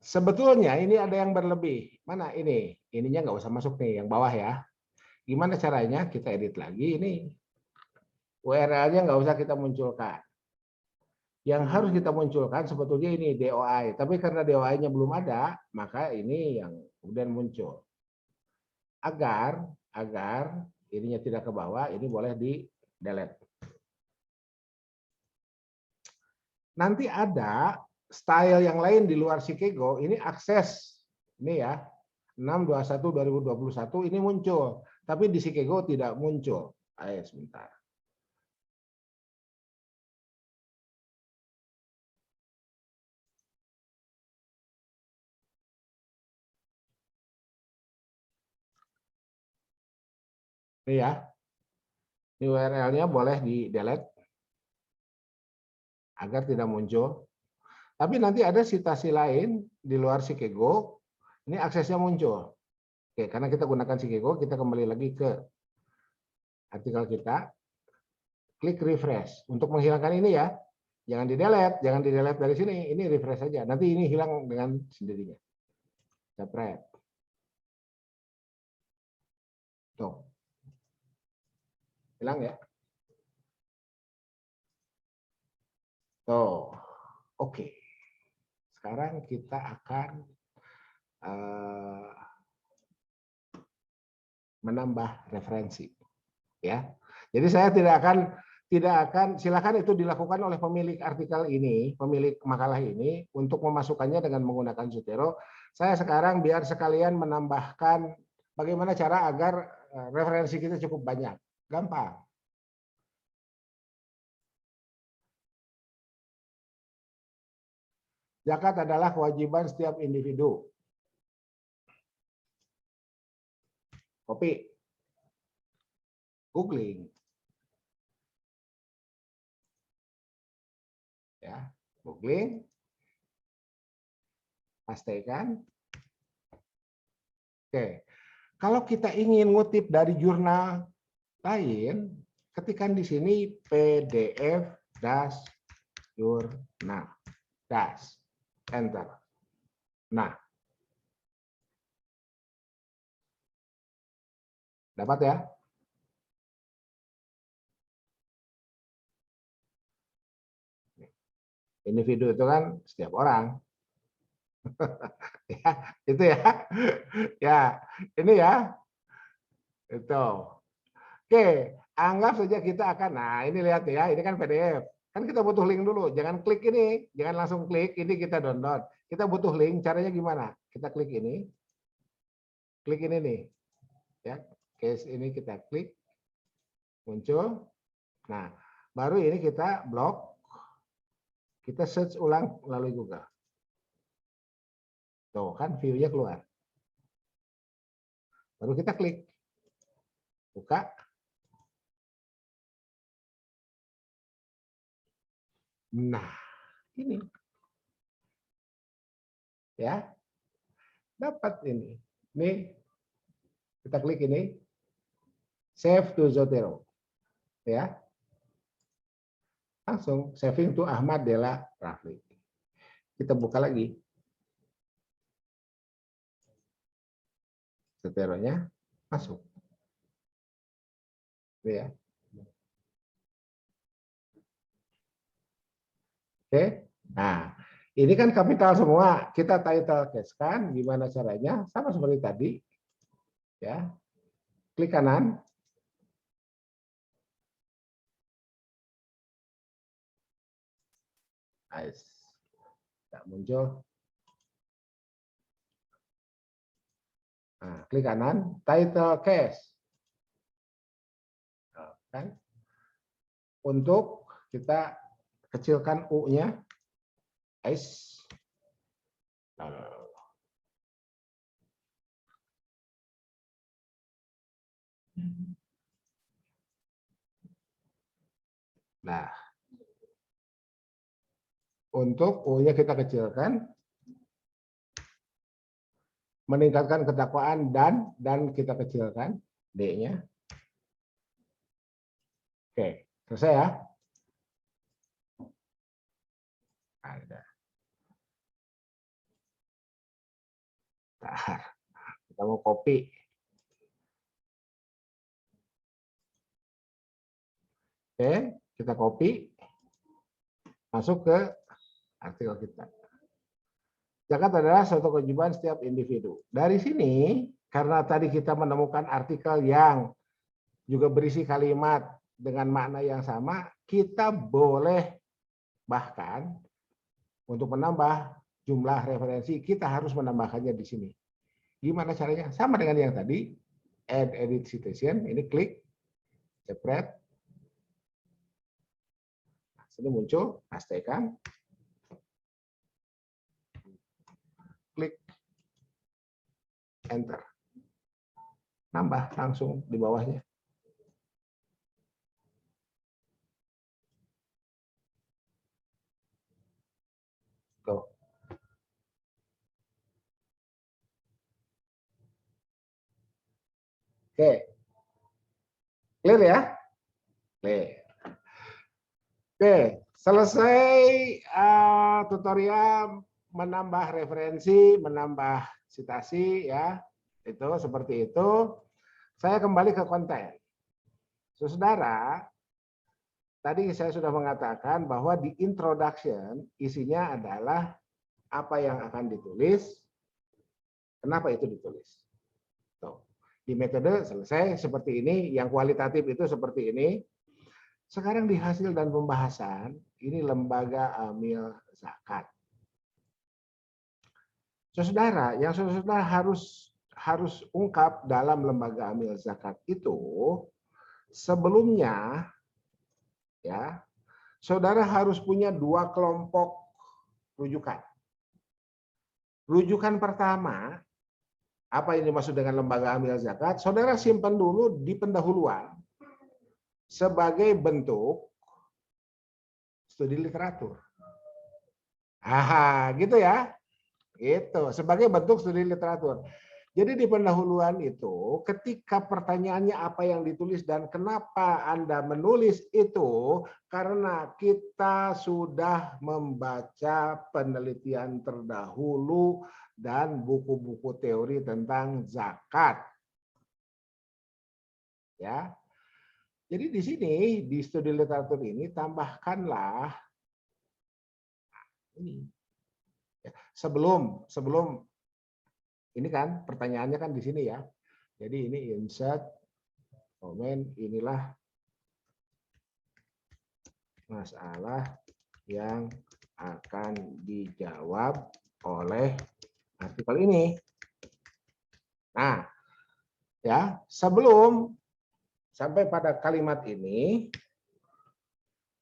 Sebetulnya ini ada yang berlebih. Mana ini? Ininya nggak usah masuk nih, yang bawah ya. Gimana caranya? Kita edit lagi ini. URL-nya nggak usah kita munculkan. Yang harus kita munculkan sebetulnya ini DOI. Tapi karena DOI-nya belum ada, maka ini yang kemudian muncul. Agar ininya tidak ke bawah, ini boleh di delete. nanti ada style yang lain di luar Chicago, ini akses, ini ya, 6/21/2021 ini muncul, tapi di Chicago tidak muncul. Ayo sebentar. Ini ya, ini URL-nya boleh di-delete agar tidak muncul. Tapi nanti ada citasi lain di luar Chicago, ini aksesnya muncul. Oke, karena kita gunakan Chicago, kita kembali lagi ke artikel kita, klik refresh. Untuk menghilangkan ini ya, jangan di-delete dari sini, ini refresh saja. Nanti ini hilang dengan sendirinya. Jepret. Tuh. Hilang ya. Tuh. Oke. Sekarang kita akan menambah referensi. Ya. Jadi saya tidak akan silakan itu dilakukan oleh pemilik artikel ini, pemilik makalah ini untuk memasukkannya dengan menggunakan Zotero. Saya sekarang biar sekalian menambahkan bagaimana cara agar referensi kita cukup banyak. Gampang. Zakat adalah kewajiban setiap individu. Copy. Googling. Ya, googling. Pastikan. Oke. Kalau kita ingin ngutip dari jurnal lain, ketikkan di sini PDF jurnal. Enter. Nah. Dapat ya? Individu itu kan setiap orang. Ya, itu ya. Ya, ini ya. Itu. Oke, anggap saja kita akan, nah ini lihat ya, ini kan PDF. Kan kita butuh link dulu, jangan klik ini, jangan langsung klik, ini kita download. Kita butuh link, caranya gimana? Kita klik ini nih. Ya, case ini kita klik, muncul. Nah, baru ini kita blok, kita search ulang melalui Google. Tuh kan view-nya keluar. Baru kita klik. Buka. Nah, ini. Ya. Dapat ini. Ini kita klik ini. Save to Zotero. Ya. Langsung saving to Ahmad Della Rafli. Kita buka lagi. Zoteronya masuk. Ya. Oke. Nah, ini kan kapital semua. Kita title case kan, gimana caranya? Sama seperti tadi. Ya. Klik kanan. Nice. Tak muncul. Nah, klik kanan, title case. Kan? Untuk kita kecilkan U-nya. Nice. Nah, untuk U-nya kita kecilkan, meningkatkan kedakwaan dan kita kecilkan D-nya. Oke, selesai ya. Ada. Nah, kita mau copy. Oke, kita copy. Masuk ke artikel kita. Zakat adalah suatu kewajiban setiap individu. Dari sini, karena tadi kita menemukan artikel yang juga berisi kalimat dengan makna yang sama, kita boleh Bahkan untuk menambah jumlah referensi, kita harus menambahkannya di sini. Gimana caranya? Sama dengan yang tadi, add edit citation, ini klik, jepret, sini muncul, pastikan, klik, enter. Nambah langsung di bawahnya. Tuh. Oke. Clear ya? Clear. Oke, selesai tutorial menambah referensi, menambah citasi ya. Itu seperti itu. Saya kembali ke konten. Saudara, tadi saya sudah mengatakan bahwa di introduction isinya adalah apa yang akan ditulis, kenapa itu ditulis. Tuh. Di metode selesai seperti ini, yang kualitatif itu seperti ini. Sekarang di hasil dan pembahasan, ini lembaga amil zakat. Saudara, yang saudara harus ungkap dalam lembaga amil zakat itu, sebelumnya ya, saudara harus punya 2 kelompok rujukan. Rujukan pertama, apa yang dimaksud dengan lembaga amil zakat? Saudara simpan dulu di pendahuluan sebagai bentuk studi literatur. Gitu ya. Gitu, sebagai bentuk studi literatur. Jadi di pendahuluan itu, ketika pertanyaannya apa yang ditulis dan kenapa Anda menulis itu, karena kita sudah membaca penelitian terdahulu dan buku-buku teori tentang zakat. Ya. Jadi di sini, di studi literatur ini, tambahkanlah ini. Sebelum ini kan pertanyaannya kan di sini ya. Jadi ini insert komen, inilah masalah yang akan dijawab oleh artikel ini. Nah, ya, sebelum sampai pada kalimat ini,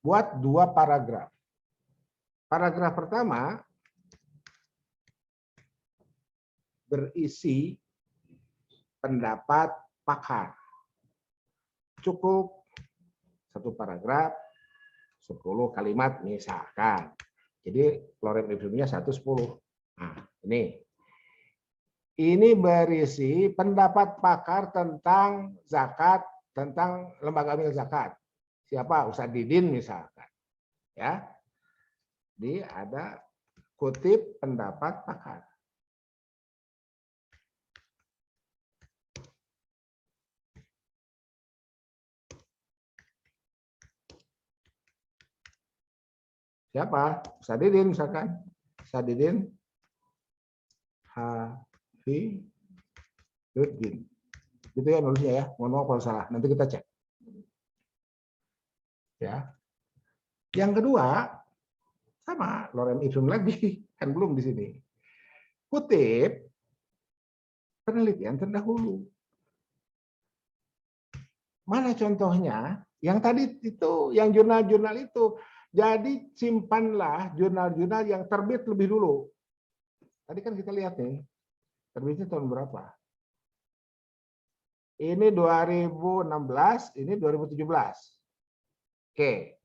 buat 2 paragraf. Paragraf pertama berisi pendapat pakar. Cukup 1 paragraf, 10 kalimat misalkan. Jadi lorem ipsumnya 1/10. Nah, ini berisi pendapat pakar tentang zakat, tentang lembaga amil zakat. Siapa? Ustadz Didin misalkan. Ya. Jadi ada kutip pendapat pakar. Siapa? Ustadz Didin misalkan. Ustadz Didin Hafidzuddin. Gitu ya nulisnya ya. Mohon maaf kalau salah. Nanti kita cek. Ya. Yang kedua, sama lorem ipsum lagi, kan belum di sini. Kutip penelitian terdahulu. Mana contohnya? Yang tadi itu, yang jurnal-jurnal itu. Jadi simpanlah jurnal-jurnal yang terbit lebih dulu. Tadi kan kita lihat nih, terbitnya tahun berapa? Ini 2016, ini 2017. Oke.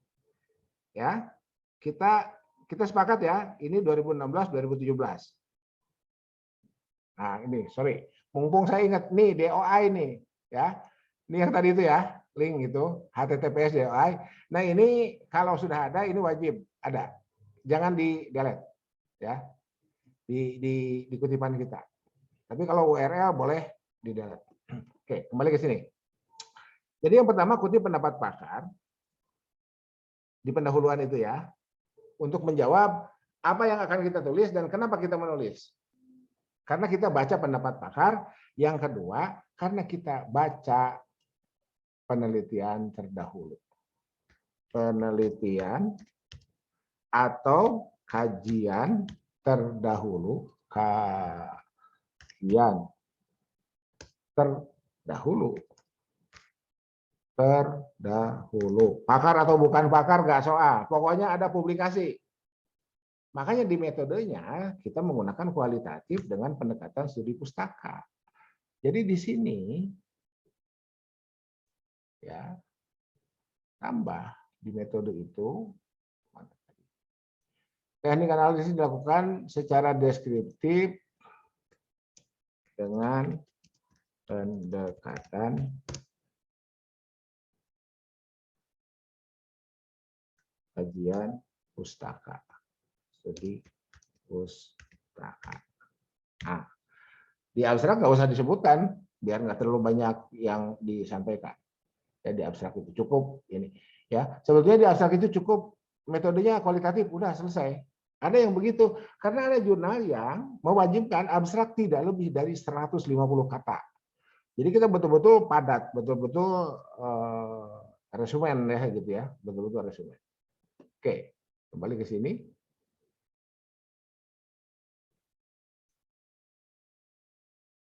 Ya. Kita sepakat ya, ini 2016 2017. Nah, ini sorry. Mumpung saya ingat nih DOI nih, ya. Ini yang tadi itu ya, link itu https DOI. Nah, ini kalau sudah ada ini wajib ada. Jangan di-delete ya. Di kutipan kita. Tapi kalau URL boleh di-delete. Oke, kembali ke sini. Jadi yang pertama kutip pendapat pakar di pendahuluan itu ya, untuk menjawab apa yang akan kita tulis dan kenapa kita menulis. Karena kita baca pendapat pakar. Yang kedua, karena kita baca penelitian terdahulu. Penelitian atau kajian terdahulu. Kajian terdahulu. Pakar atau bukan pakar nggak soal. Pokoknya ada publikasi. Makanya di metodenya kita menggunakan kualitatif dengan pendekatan studi pustaka. Jadi di sini ya tambah di metode itu teknik analisis dilakukan secara deskriptif dengan pendekatan kajian pustaka, studi pustaka. Nah, di abstrak nggak usah disebutkan biar nggak terlalu banyak yang disampaikan. Ya, di abstrak itu cukup ini. Ya, sebetulnya di abstrak itu cukup metodenya kualitatif, udah selesai. Ada yang begitu karena ada jurnal yang mewajibkan abstrak tidak lebih dari 150 kata. Jadi kita betul-betul padat, betul-betul resumen ya gitu ya, betul-betul resumen. Oke, kembali ke sini.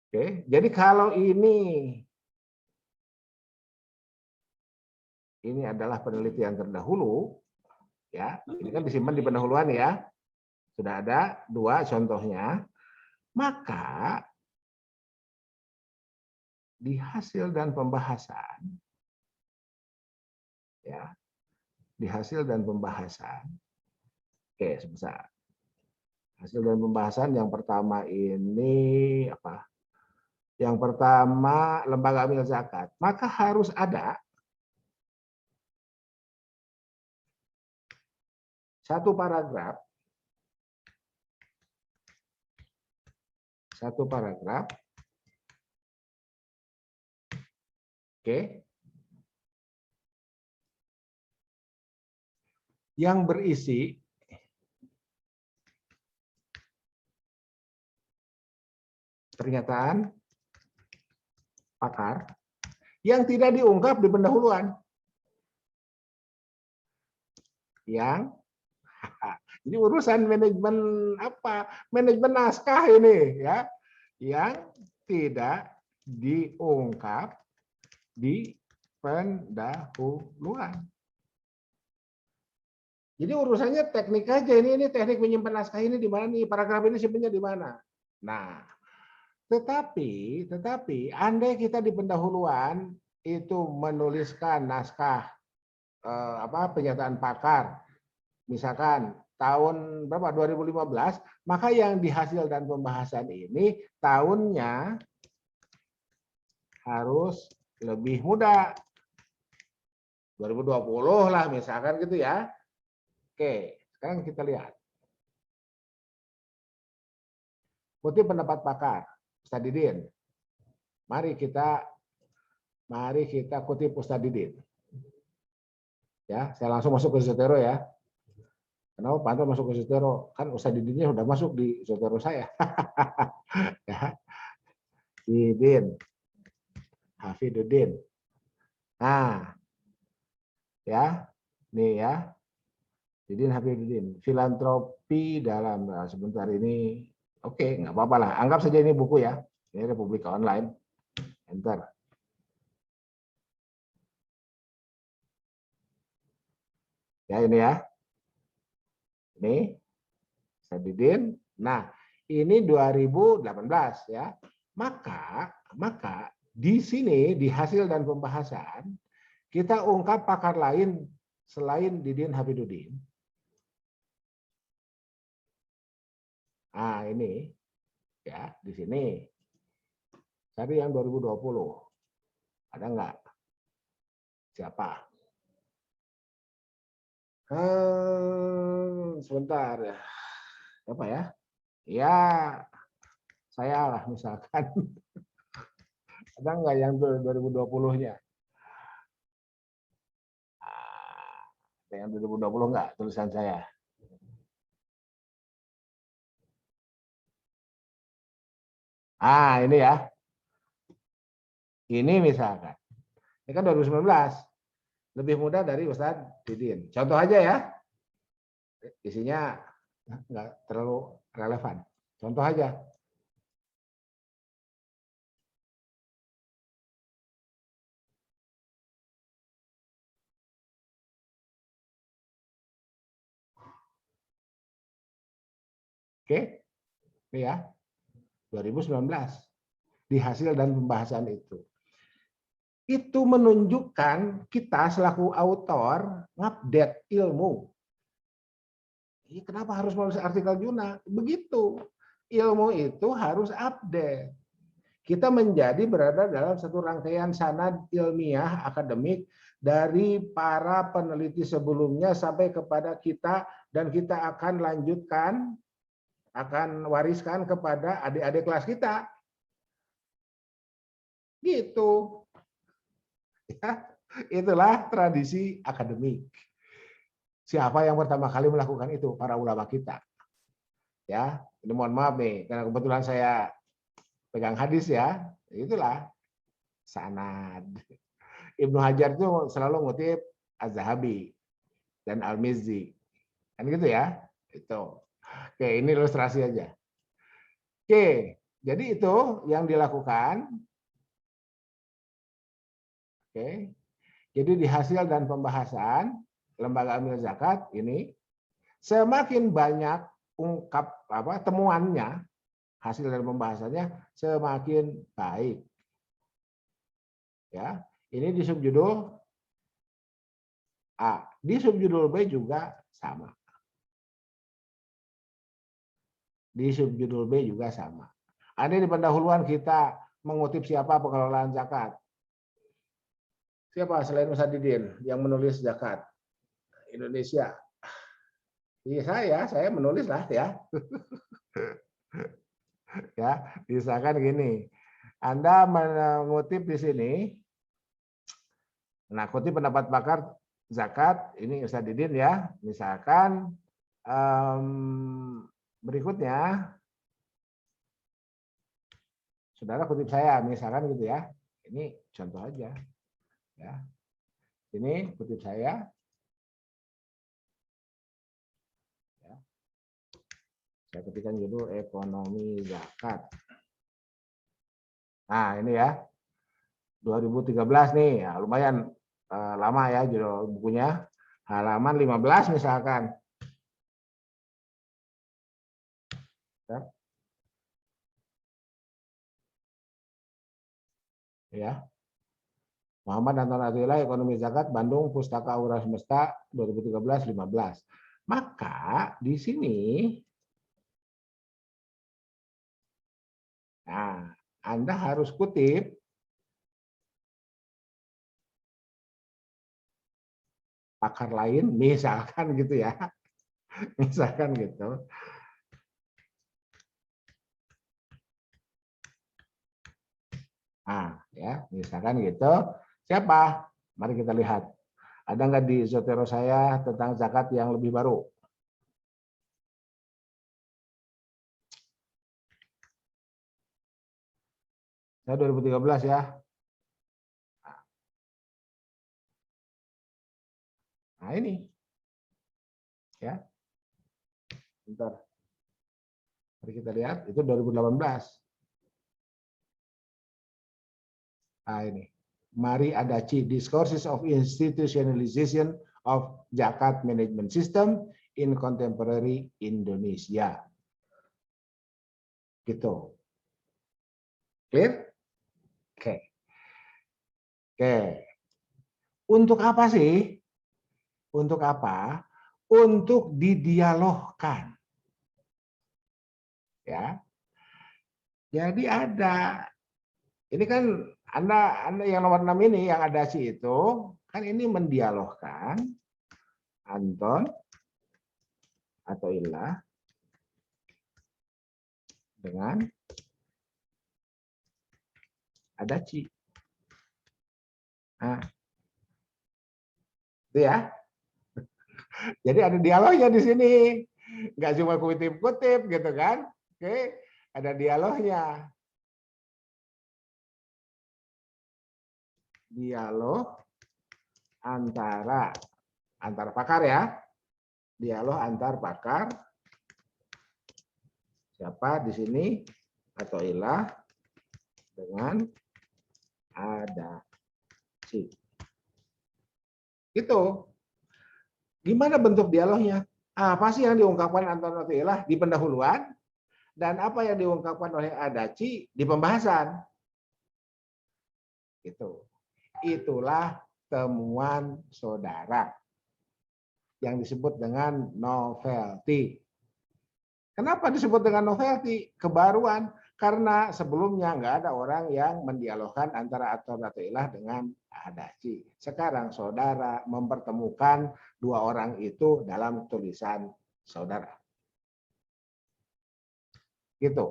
Oke, jadi kalau ini adalah penelitian terdahulu, ya, ini kan disimpan di pendahuluan ya, sudah ada 2 contohnya, maka di hasil dan pembahasan, ya, di hasil dan pembahasan, oke, sebesar hasil dan pembahasan yang pertama ini apa? Yang pertama lembaga amil zakat, maka harus ada satu paragraf, oke, yang berisi pernyataan pakar yang tidak diungkap di pendahuluan. Yang ini urusan manajemen apa? Manajemen naskah ini ya, yang tidak diungkap di pendahuluan. Jadi urusannya teknik aja ini teknik menyimpan naskah ini di mana nih, paragraf ini simpennya di mana. Nah, tetapi andai kita di pendahuluan itu menuliskan naskah pernyataan pakar, misalkan tahun berapa 2015, maka yang di hasil dan pembahasan ini tahunnya harus lebih muda, 2020 lah misalkan gitu ya. Oke, sekarang kita lihat. Kutip pendapat pakar, Ustaz Didin. Mari kita kutip Ustaz Didin. Ya, saya langsung masuk ke Zotero ya. Kenapa Panto masuk ke Zotero? Kan Ustaz Didinnya sudah masuk di Zotero saya. Ya. Didin. Hafiduddin. Nah, ya, nih ya. Didin Hafiduddin. Filantropi dalam sebentar ini. Oke, nggak apa-apa lah. Anggap saja ini buku ya. Ini Republika Online. Enter. Ya ini ya. Ini Sadidin. Nah, ini 2018 ya. Maka di sini di hasil dan pembahasan kita ungkap pakar lain selain Didin Hafiduddin. Nah, ini ya di sini. Cari yang 2020. Ada nggak? Siapa? Sebentar ya. Apa ya? Ya, saya lah misalkan. Ada nggak yang 2020-nya? Ada yang 2020 nggak tulisan saya? Ini ya. Ini misalkan. Ini kan 2019. Lebih muda dari Ustadz Didin. Contoh aja ya. isinya nggak terlalu relevan. Contoh aja. Oke, ini ya 2019 di hasil dan pembahasan itu. Itu menunjukkan kita selaku autor ngupdate ilmu. Kenapa harus menulis artikel jurnal? Begitu. Ilmu itu harus update. Kita menjadi berada dalam satu rangkaian sanad ilmiah akademik dari para peneliti sebelumnya sampai kepada kita, dan kita akan lanjutkan, akan wariskan kepada adik-adik kelas kita. Gitu. Ya, itulah tradisi akademik. Siapa yang pertama kali melakukan itu? Para ulama kita. Ya, ini mohon maaf nih, karena kebetulan saya pegang hadis ya. Itulah sanad. Ibnu Hajar itu selalu ngutip Az-Zahabi dan Al-Mizzi. Kan gitu ya? Itu. Oke, ini ilustrasi aja. Oke, jadi itu yang dilakukan. Oke. Jadi di hasil dan pembahasan lembaga amil zakat ini semakin banyak temuannya, hasil dan pembahasannya semakin baik. Ya, ini di subjudul A, di subjudul B juga sama. Di subjudul B juga sama. Ada di pendahuluan kita mengutip siapa pengelolaan zakat. Siapa selain Ustadz yang menulis zakat Indonesia? Iya, saya menulis lah ya. Ya, misalkan gini. Anda mengutip di sini. Nah, kutip pendapat pakar zakat ini Ustadz Didin ya. Misalkan berikutnya saudara kutip saya misalkan gitu ya. Ini contoh aja. Ya. Ini kutip saya. Ya. Saya ketikkan judul ekonomi zakat. Nah, ini ya. 2013 nih, ya, lumayan lama ya judul bukunya. Halaman 15 misalkan. Ya. Muhammad Anton Atila, Ekonomi Zakat, Bandung, Pustaka Aura Semesta 2013-15. Maka di sini, nah, Anda harus kutip pakar lain, misalkan gitu ya, misalkan gitu. Nah, ya, misalkan gitu. Siapa? Mari kita lihat. Ada nggak di Zotero saya tentang zakat yang lebih baru? Saya 2013 ya. Nah ini. Ya. Bentar. Mari kita lihat. Itu 2018. Nah ini. Mari Adachi, Discourses of Institutionalization of Zakat Management System in Contemporary Indonesia. Gitu. Clear? Oke. Oke. Untuk apa sih? Untuk apa? Untuk didialogkan. Ya. Jadi ada. Ini kan Anda yang nomor 6 ini yang ada sih itu kan ini mendialogkan Anton atau Ilah dengan Adachi. Nah, itu ya. Jadi ada dialognya di sini. Nggak cuma kutip-kutip gitu kan. Oke, ada dialognya. Dialog antara pakar ya. dialog antar pakar. Siapa di sini? Athoillah dengan Adachi. Gitu. Gimana bentuk dialognya? Apa sih yang diungkapkan Anton Athoillah di pendahuluan? Dan apa yang diungkapkan oleh Adachi di pembahasan? Gitu. Itulah temuan saudara yang disebut dengan novelty. Kenapa disebut dengan novelty? Kebaruan. Karena sebelumnya nggak ada orang yang mendialogkan antara Anton Athoillah dengan Adachi. Sekarang saudara mempertemukan dua orang itu dalam tulisan saudara. Gitu.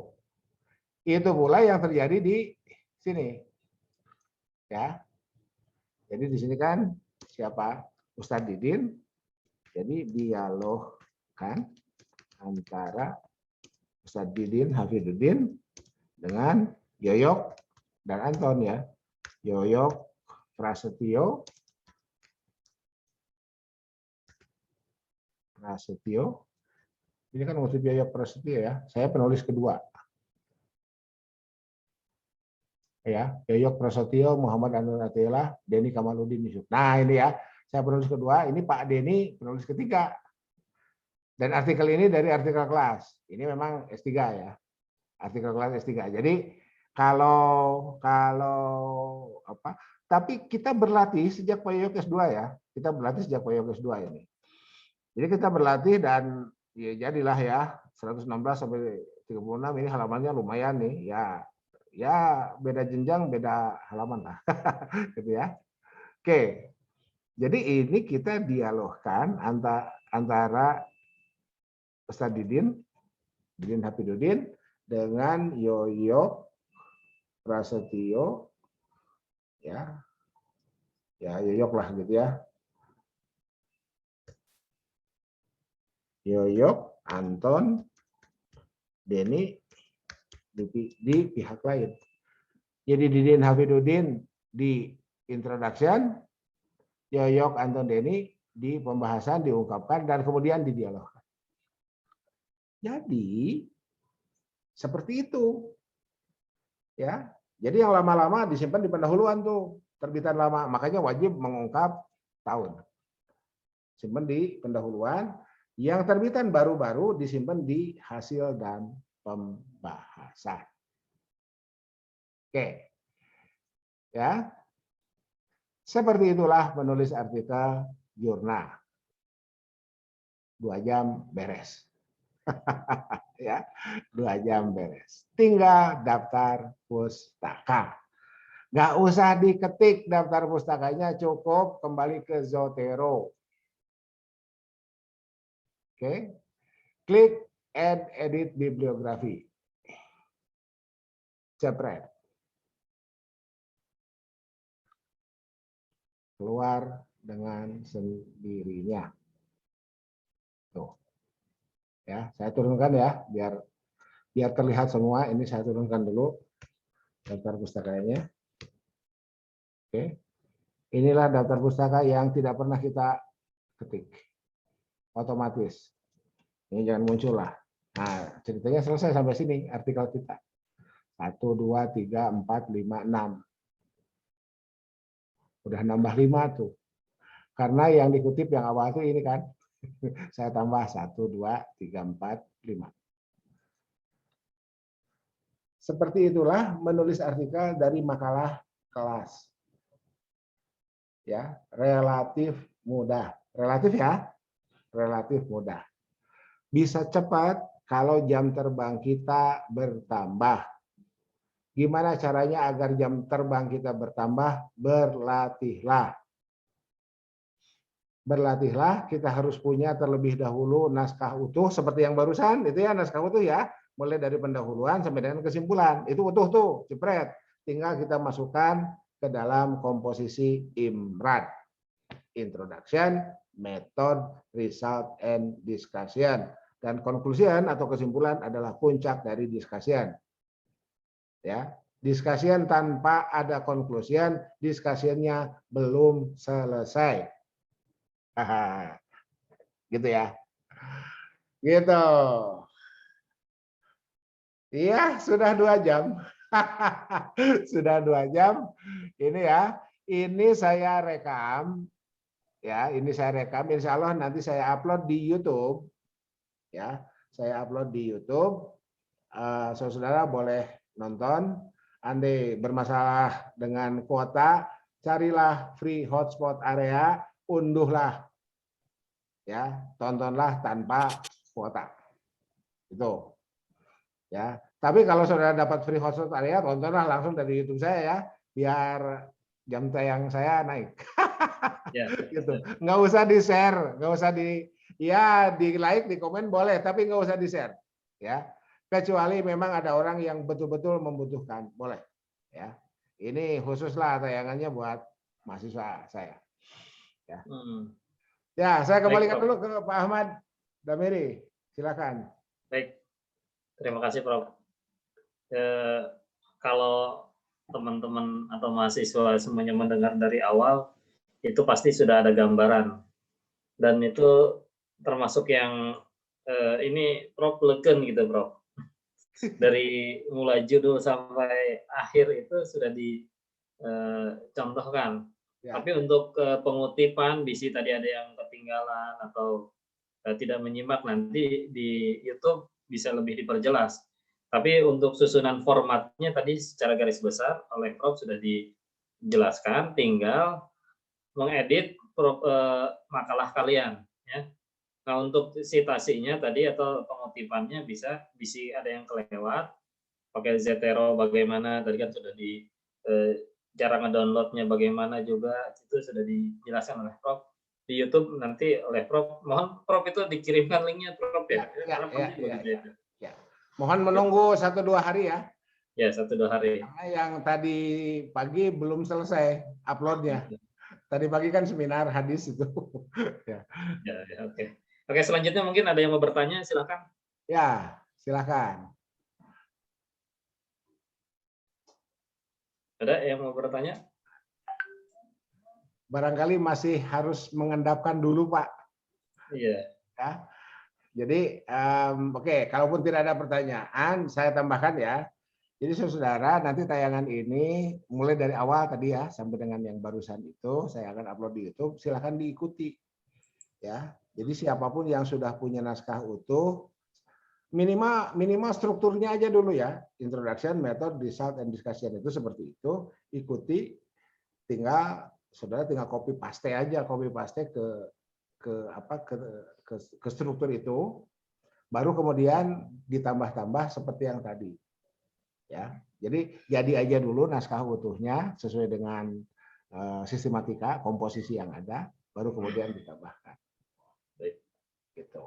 Itu pula yang terjadi di sini. Ya. Jadi di sini kan siapa? Ustadz Didin. Jadi dialogkan antara Ustadz Didin Hafidzuddin dengan Yoyok dan Anton ya. Yoyok Prasetyo ini kan maksud Yoyok Prasetyo ya. Saya penulis kedua. Ya, Yoyok Prasetyo, Muhammad Anton Athoillah, Denny Kamaludin Yusuf. Nah, ini ya. Saya penulis kedua, ini Pak Denny penulis ketiga. Dan artikel ini dari artikel kelas. Ini memang S3 ya. Artikel kelas S3. Jadi kalau apa? Tapi kita berlatih sejak Pak Yoyok S2 ya. Kita berlatih sejak Pak Yoyok S2 ini. Jadi kita berlatih dan ya jadilah ya 116 sampai 36 ini halamannya lumayan nih ya. Ya beda jenjang, beda halaman lah. Gitu ya. Oke. Jadi ini kita dialogkan antara Ustadz Didin Hafidzuddin dengan Yoyok Prasetyo ya. Ya Yoyok lah gitu ya. Yoyok, Anton, Denny di pihak lain. Jadi Didin Hafidzuddin di introduction, Yoyok, Anton, Denny di pembahasan diungkapkan dan kemudian didialogkan. Jadi seperti itu. Ya. Jadi yang lama-lama disimpan di pendahuluan tuh, terbitan lama, makanya wajib mengungkap tahun. Simpan di pendahuluan, yang terbitan baru-baru disimpan di hasil dan pembahasan. Oke. Ya. Seperti itulah menulis artikel jurnal. 2 jam beres. Ya, 2 jam beres. Tinggal daftar pustaka. Nggak usah diketik daftar pustakanya, cukup kembali ke Zotero. Oke. Klik add edit bibliografi. Jepret. Keluar dengan sendirinya. Tuh. Ya, saya turunkan ya biar terlihat semua. Ini saya turunkan dulu daftar pustakanya. Oke. Inilah daftar pustaka yang tidak pernah kita ketik. Otomatis. Ini jangan muncul lah. Nah, ceritanya selesai sampai sini artikel kita. 1, 2, 3, 4, 5, 6. Udah nambah 5 tuh. Karena yang dikutip yang awal tuh ini kan. Saya tambah 1, 2, 3, 4, 5. Seperti itulah menulis artikel dari makalah kelas. Ya, relatif mudah. Relatif ya. Relatif mudah. Bisa cepat kalau jam terbang kita bertambah. Gimana caranya agar jam terbang kita bertambah? Berlatihlah. Berlatihlah, kita harus punya terlebih dahulu naskah utuh seperti yang barusan itu ya, naskah utuh ya, mulai dari pendahuluan sampai dengan kesimpulan itu utuh tuh, jepret, tinggal kita masukkan ke dalam komposisi IMRAD, introduction, method, result, and discussion, dan conclusion atau kesimpulan adalah puncak dari discussion ya. Discussion tanpa ada conclusion, discussionnya belum selesai. Gitu ya. Gitu. Iya, sudah 2 jam. Sudah 2 jam. Ini ya, ini saya rekam. Ya, ini saya rekam. Insya Allah nanti saya upload di YouTube. Ya, saya upload di YouTube. Saudara boleh nonton. Andai bermasalah dengan kuota, carilah free hotspot area, unduhlah, ya, tontonlah tanpa kuota. Itu. Ya, tapi kalau saudara dapat free hotspot area, tontonlah langsung dari YouTube saya ya, biar jam tayang saya naik. Ya. Gitu. Nggak usah di share, nggak usah ya di like, di komen boleh, tapi nggak usah di share, ya. Kecuali memang ada orang yang betul-betul membutuhkan, boleh, ya. Ini khususlah tayangannya buat mahasiswa saya. Ya, ya saya Baik, kembalikan Prof. dulu ke Pak Ahmad Damiri, silakan. Baik, terima kasih Prof. Kalau teman-teman atau mahasiswa semuanya mendengar dari awal, itu pasti sudah ada gambaran. Dan itu termasuk yang ini Prof legen gitu Prof. Dari mulai judul sampai akhir itu sudah dicontohkan. Ya. Tapi untuk pengutipan bisi tadi ada yang ketinggalan atau tidak menyimak, nanti di YouTube bisa lebih diperjelas. Tapi untuk susunan formatnya tadi secara garis besar oleh Prof sudah dijelaskan, tinggal mengedit makalah kalian, ya. Nah, untuk citasinya tadi atau pengutipannya bisa ada yang kelewat, pakai Zotero bagaimana, tadi kan sudah cara ngedownloadnya bagaimana juga, itu sudah dijelaskan oleh Prof. Di YouTube nanti oleh Prof. Mohon Prof itu dikirimkan linknya Prof ya. Karena penting begitu itu. Ya. Mohon menunggu 1-2 hari ya. Ya, 1-2 hari. Karena yang tadi pagi belum selesai uploadnya. Tadi pagi kan seminar hadis itu. Ya. Ya, oke. Oke, selanjutnya mungkin ada yang mau bertanya, silakan. Ya, silakan. Ada yang mau bertanya? Barangkali masih harus mengendapkan dulu, Pak. Iya. Ya. Jadi, oke, kalaupun tidak ada pertanyaan, saya tambahkan ya. Jadi saudara, nanti tayangan ini mulai dari awal tadi ya, sampai dengan yang barusan itu, saya akan upload di YouTube, silakan diikuti. Ya, jadi siapapun yang sudah punya naskah utuh, minimal strukturnya aja dulu ya, introduction, method, result, and discussion itu seperti itu, ikuti, saudara tinggal copy paste aja, ke struktur itu, baru kemudian ditambah-tambah seperti yang tadi. Ya, jadi aja dulu naskah utuhnya sesuai dengan sistematika komposisi yang ada, baru kemudian ditambahkan. Baik. Gitu.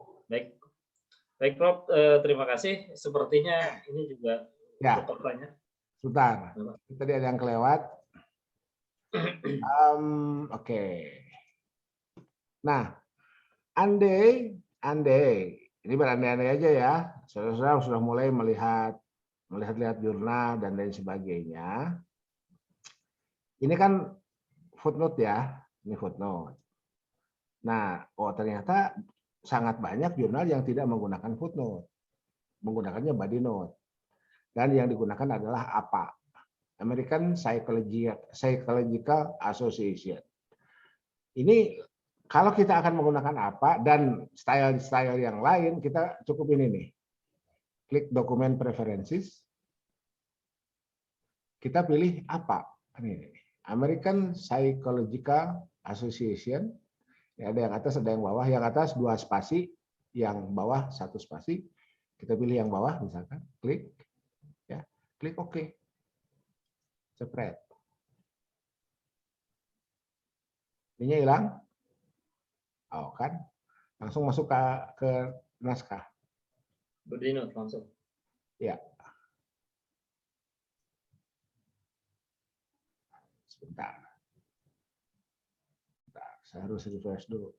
Baik Prof, terima kasih. Sepertinya ini juga ya. untuk pertanyaan. Sebentar, tadi ada yang kelewat. Oke. Nah, andai ini berandai-andai aja ya, saudara-saudara sudah mulai melihat jurnal dan lain sebagainya. Ini kan footnote ya, ini footnote. Nah, ternyata sangat banyak jurnal yang tidak menggunakan footnote, menggunakannya body note. Dan yang digunakan adalah APA, American Psychological Association. Ini kalau kita akan menggunakan APA dan style-style yang lain, kita cukup ini nih. Klik dokumen preferences. Kita pilih APA. Ini American Psychological Association. Ya, ada yang atas, ada yang bawah. Yang atas 2 spasi, yang bawah 1 spasi. Kita pilih yang bawah misalkan, klik, ya, klik OK. Spread. Ininya hilang. Oh kan, langsung masuk ke naskah. Berdino langsung. Ya. Sebentar, saya harus refresh dulu.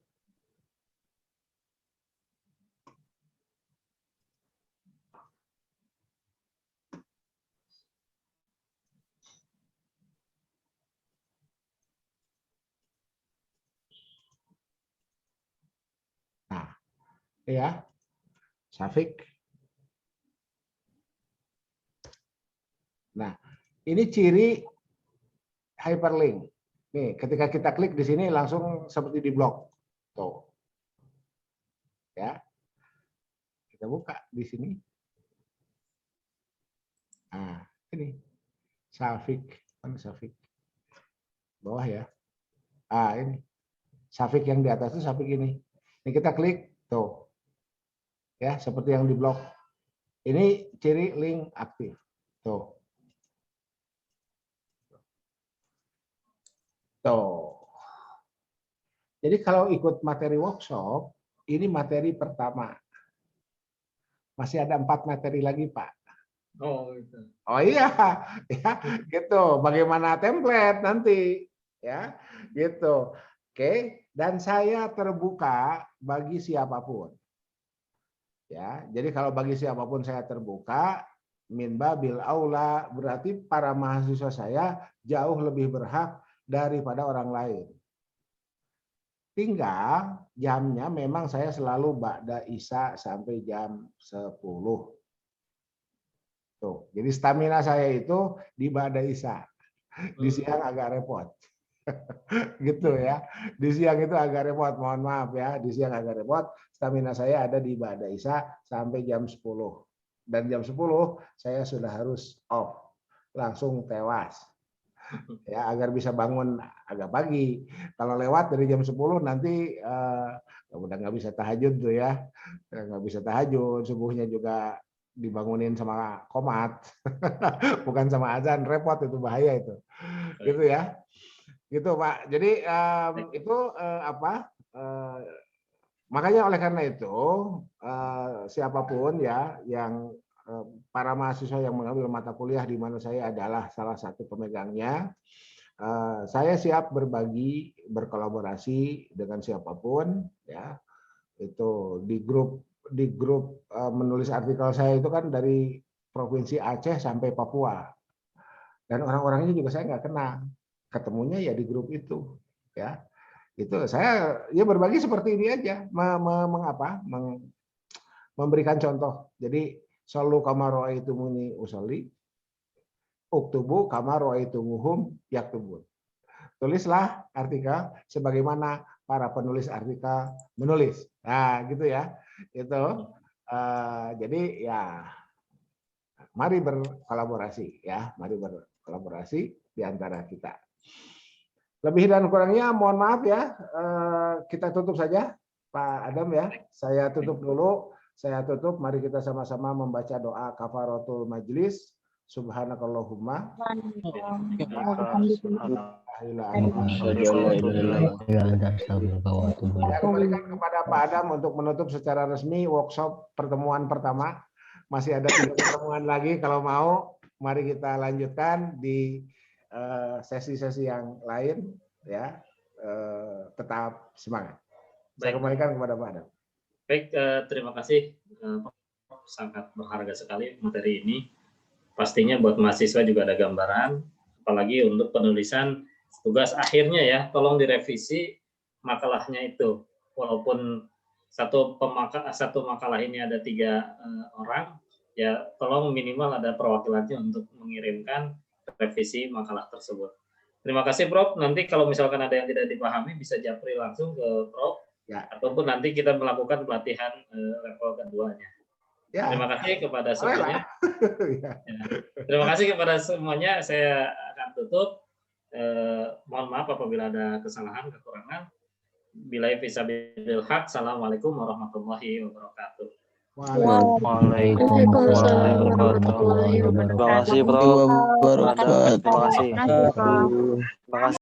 Nah, ya. Syafiq. Nah, ini ciri hyperlink. Nih, ketika kita klik di sini langsung seperti di blok. Tuh. Ya. Kita buka di sini. Nah, ini Syafiq. Mana Syafiq? Bawah ya. Ah, ini. Syafiq yang di atas itu Syafiq ini. Ini kita klik, tuh. Ya, seperti yang di blok. Ini ciri link aktif. Tuh. Tuh. Jadi kalau ikut materi workshop, ini materi pertama. Masih ada 4 materi lagi, Pak. Oh, itu. Oh iya, ya, gitu. Bagaimana template nanti, ya, gitu. Oke, dan saya terbuka bagi siapapun. Ya, jadi kalau bagi siapapun saya terbuka, min babil aula, berarti para mahasiswa saya jauh lebih berhak daripada orang lain. Tinggal jamnya memang saya selalu ba'da isya sampai jam 10. Tuh, jadi stamina saya itu di ba'da isya. Di siang agak repot. Gitu ya. Di siang itu agak repot, mohon maaf ya. Di siang agak repot, stamina saya ada di ba'da isya sampai jam 10. Dan jam 10 saya sudah harus off. Langsung tewas. Ya, agar bisa bangun agak pagi. Kalau lewat dari jam 10 nanti udah nggak bisa tahajud tuh ya. Nggak bisa tahajud, subuhnya juga dibangunin sama komat. Bukan sama azan, repot itu, bahaya itu. Gitu ya. Gitu, Pak. Jadi itu makanya oleh karena itu siapapun ya yang para mahasiswa yang mengambil mata kuliah di mana saya adalah salah satu pemegangnya, saya siap berbagi, berkolaborasi dengan siapapun, ya. Itu di grup menulis artikel saya itu kan dari provinsi Aceh sampai Papua, dan orang-orangnya juga saya nggak kenal, ketemunya ya di grup itu, ya. Itu saya ya berbagi seperti ini aja, memberikan contoh. Jadi sallu kama ra'aitumuni usolli, uktubu kama ra'aitumuhum yaktubun. Tulislah artikel sebagaimana para penulis artikel menulis. Nah, gitu ya. Itu. Jadi ya mari berkolaborasi ya, mari berkolaborasi di antara kita. Lebih dan kurangnya mohon maaf ya. Kita tutup saja, Pak Adam ya. Saya tutup dulu. Saya tutup, mari kita sama-sama membaca doa kafaratul majlis. Subhanakallahumma. Saya kembalikan kepada Pak Adam untuk menutup secara resmi workshop pertemuan pertama. Masih ada 3 pertemuan lagi, kalau mau mari kita lanjutkan di sesi-sesi yang lain ya. Tetap semangat. Saya kembalikan kepada Pak Adam. Baik, terima kasih. Sangat berharga sekali materi ini. Pastinya buat mahasiswa juga ada gambaran, apalagi untuk penulisan tugas akhirnya ya, tolong direvisi makalahnya itu. Walaupun satu makalah ini ada 3 orang, ya tolong minimal ada perwakilannya untuk mengirimkan revisi makalah tersebut. Terima kasih Prof. Nanti kalau misalkan ada yang tidak dipahami bisa japri langsung ke Prof. Ya. Ataupun nanti kita melakukan pelatihan level keduanya. Ya. Terima kasih kepada semuanya. Ya. Terima kasih kepada semuanya. Saya akan tutup. Mohon maaf apabila ada kesalahan, kekurangan. Billahi fisabilil haq. Assalamualaikum warahmatullahi wabarakatuh. Waalaikumsalam warahmatullahi wabarakatuh. Terima kasih, Prof. Terima kasih. Terima kasih.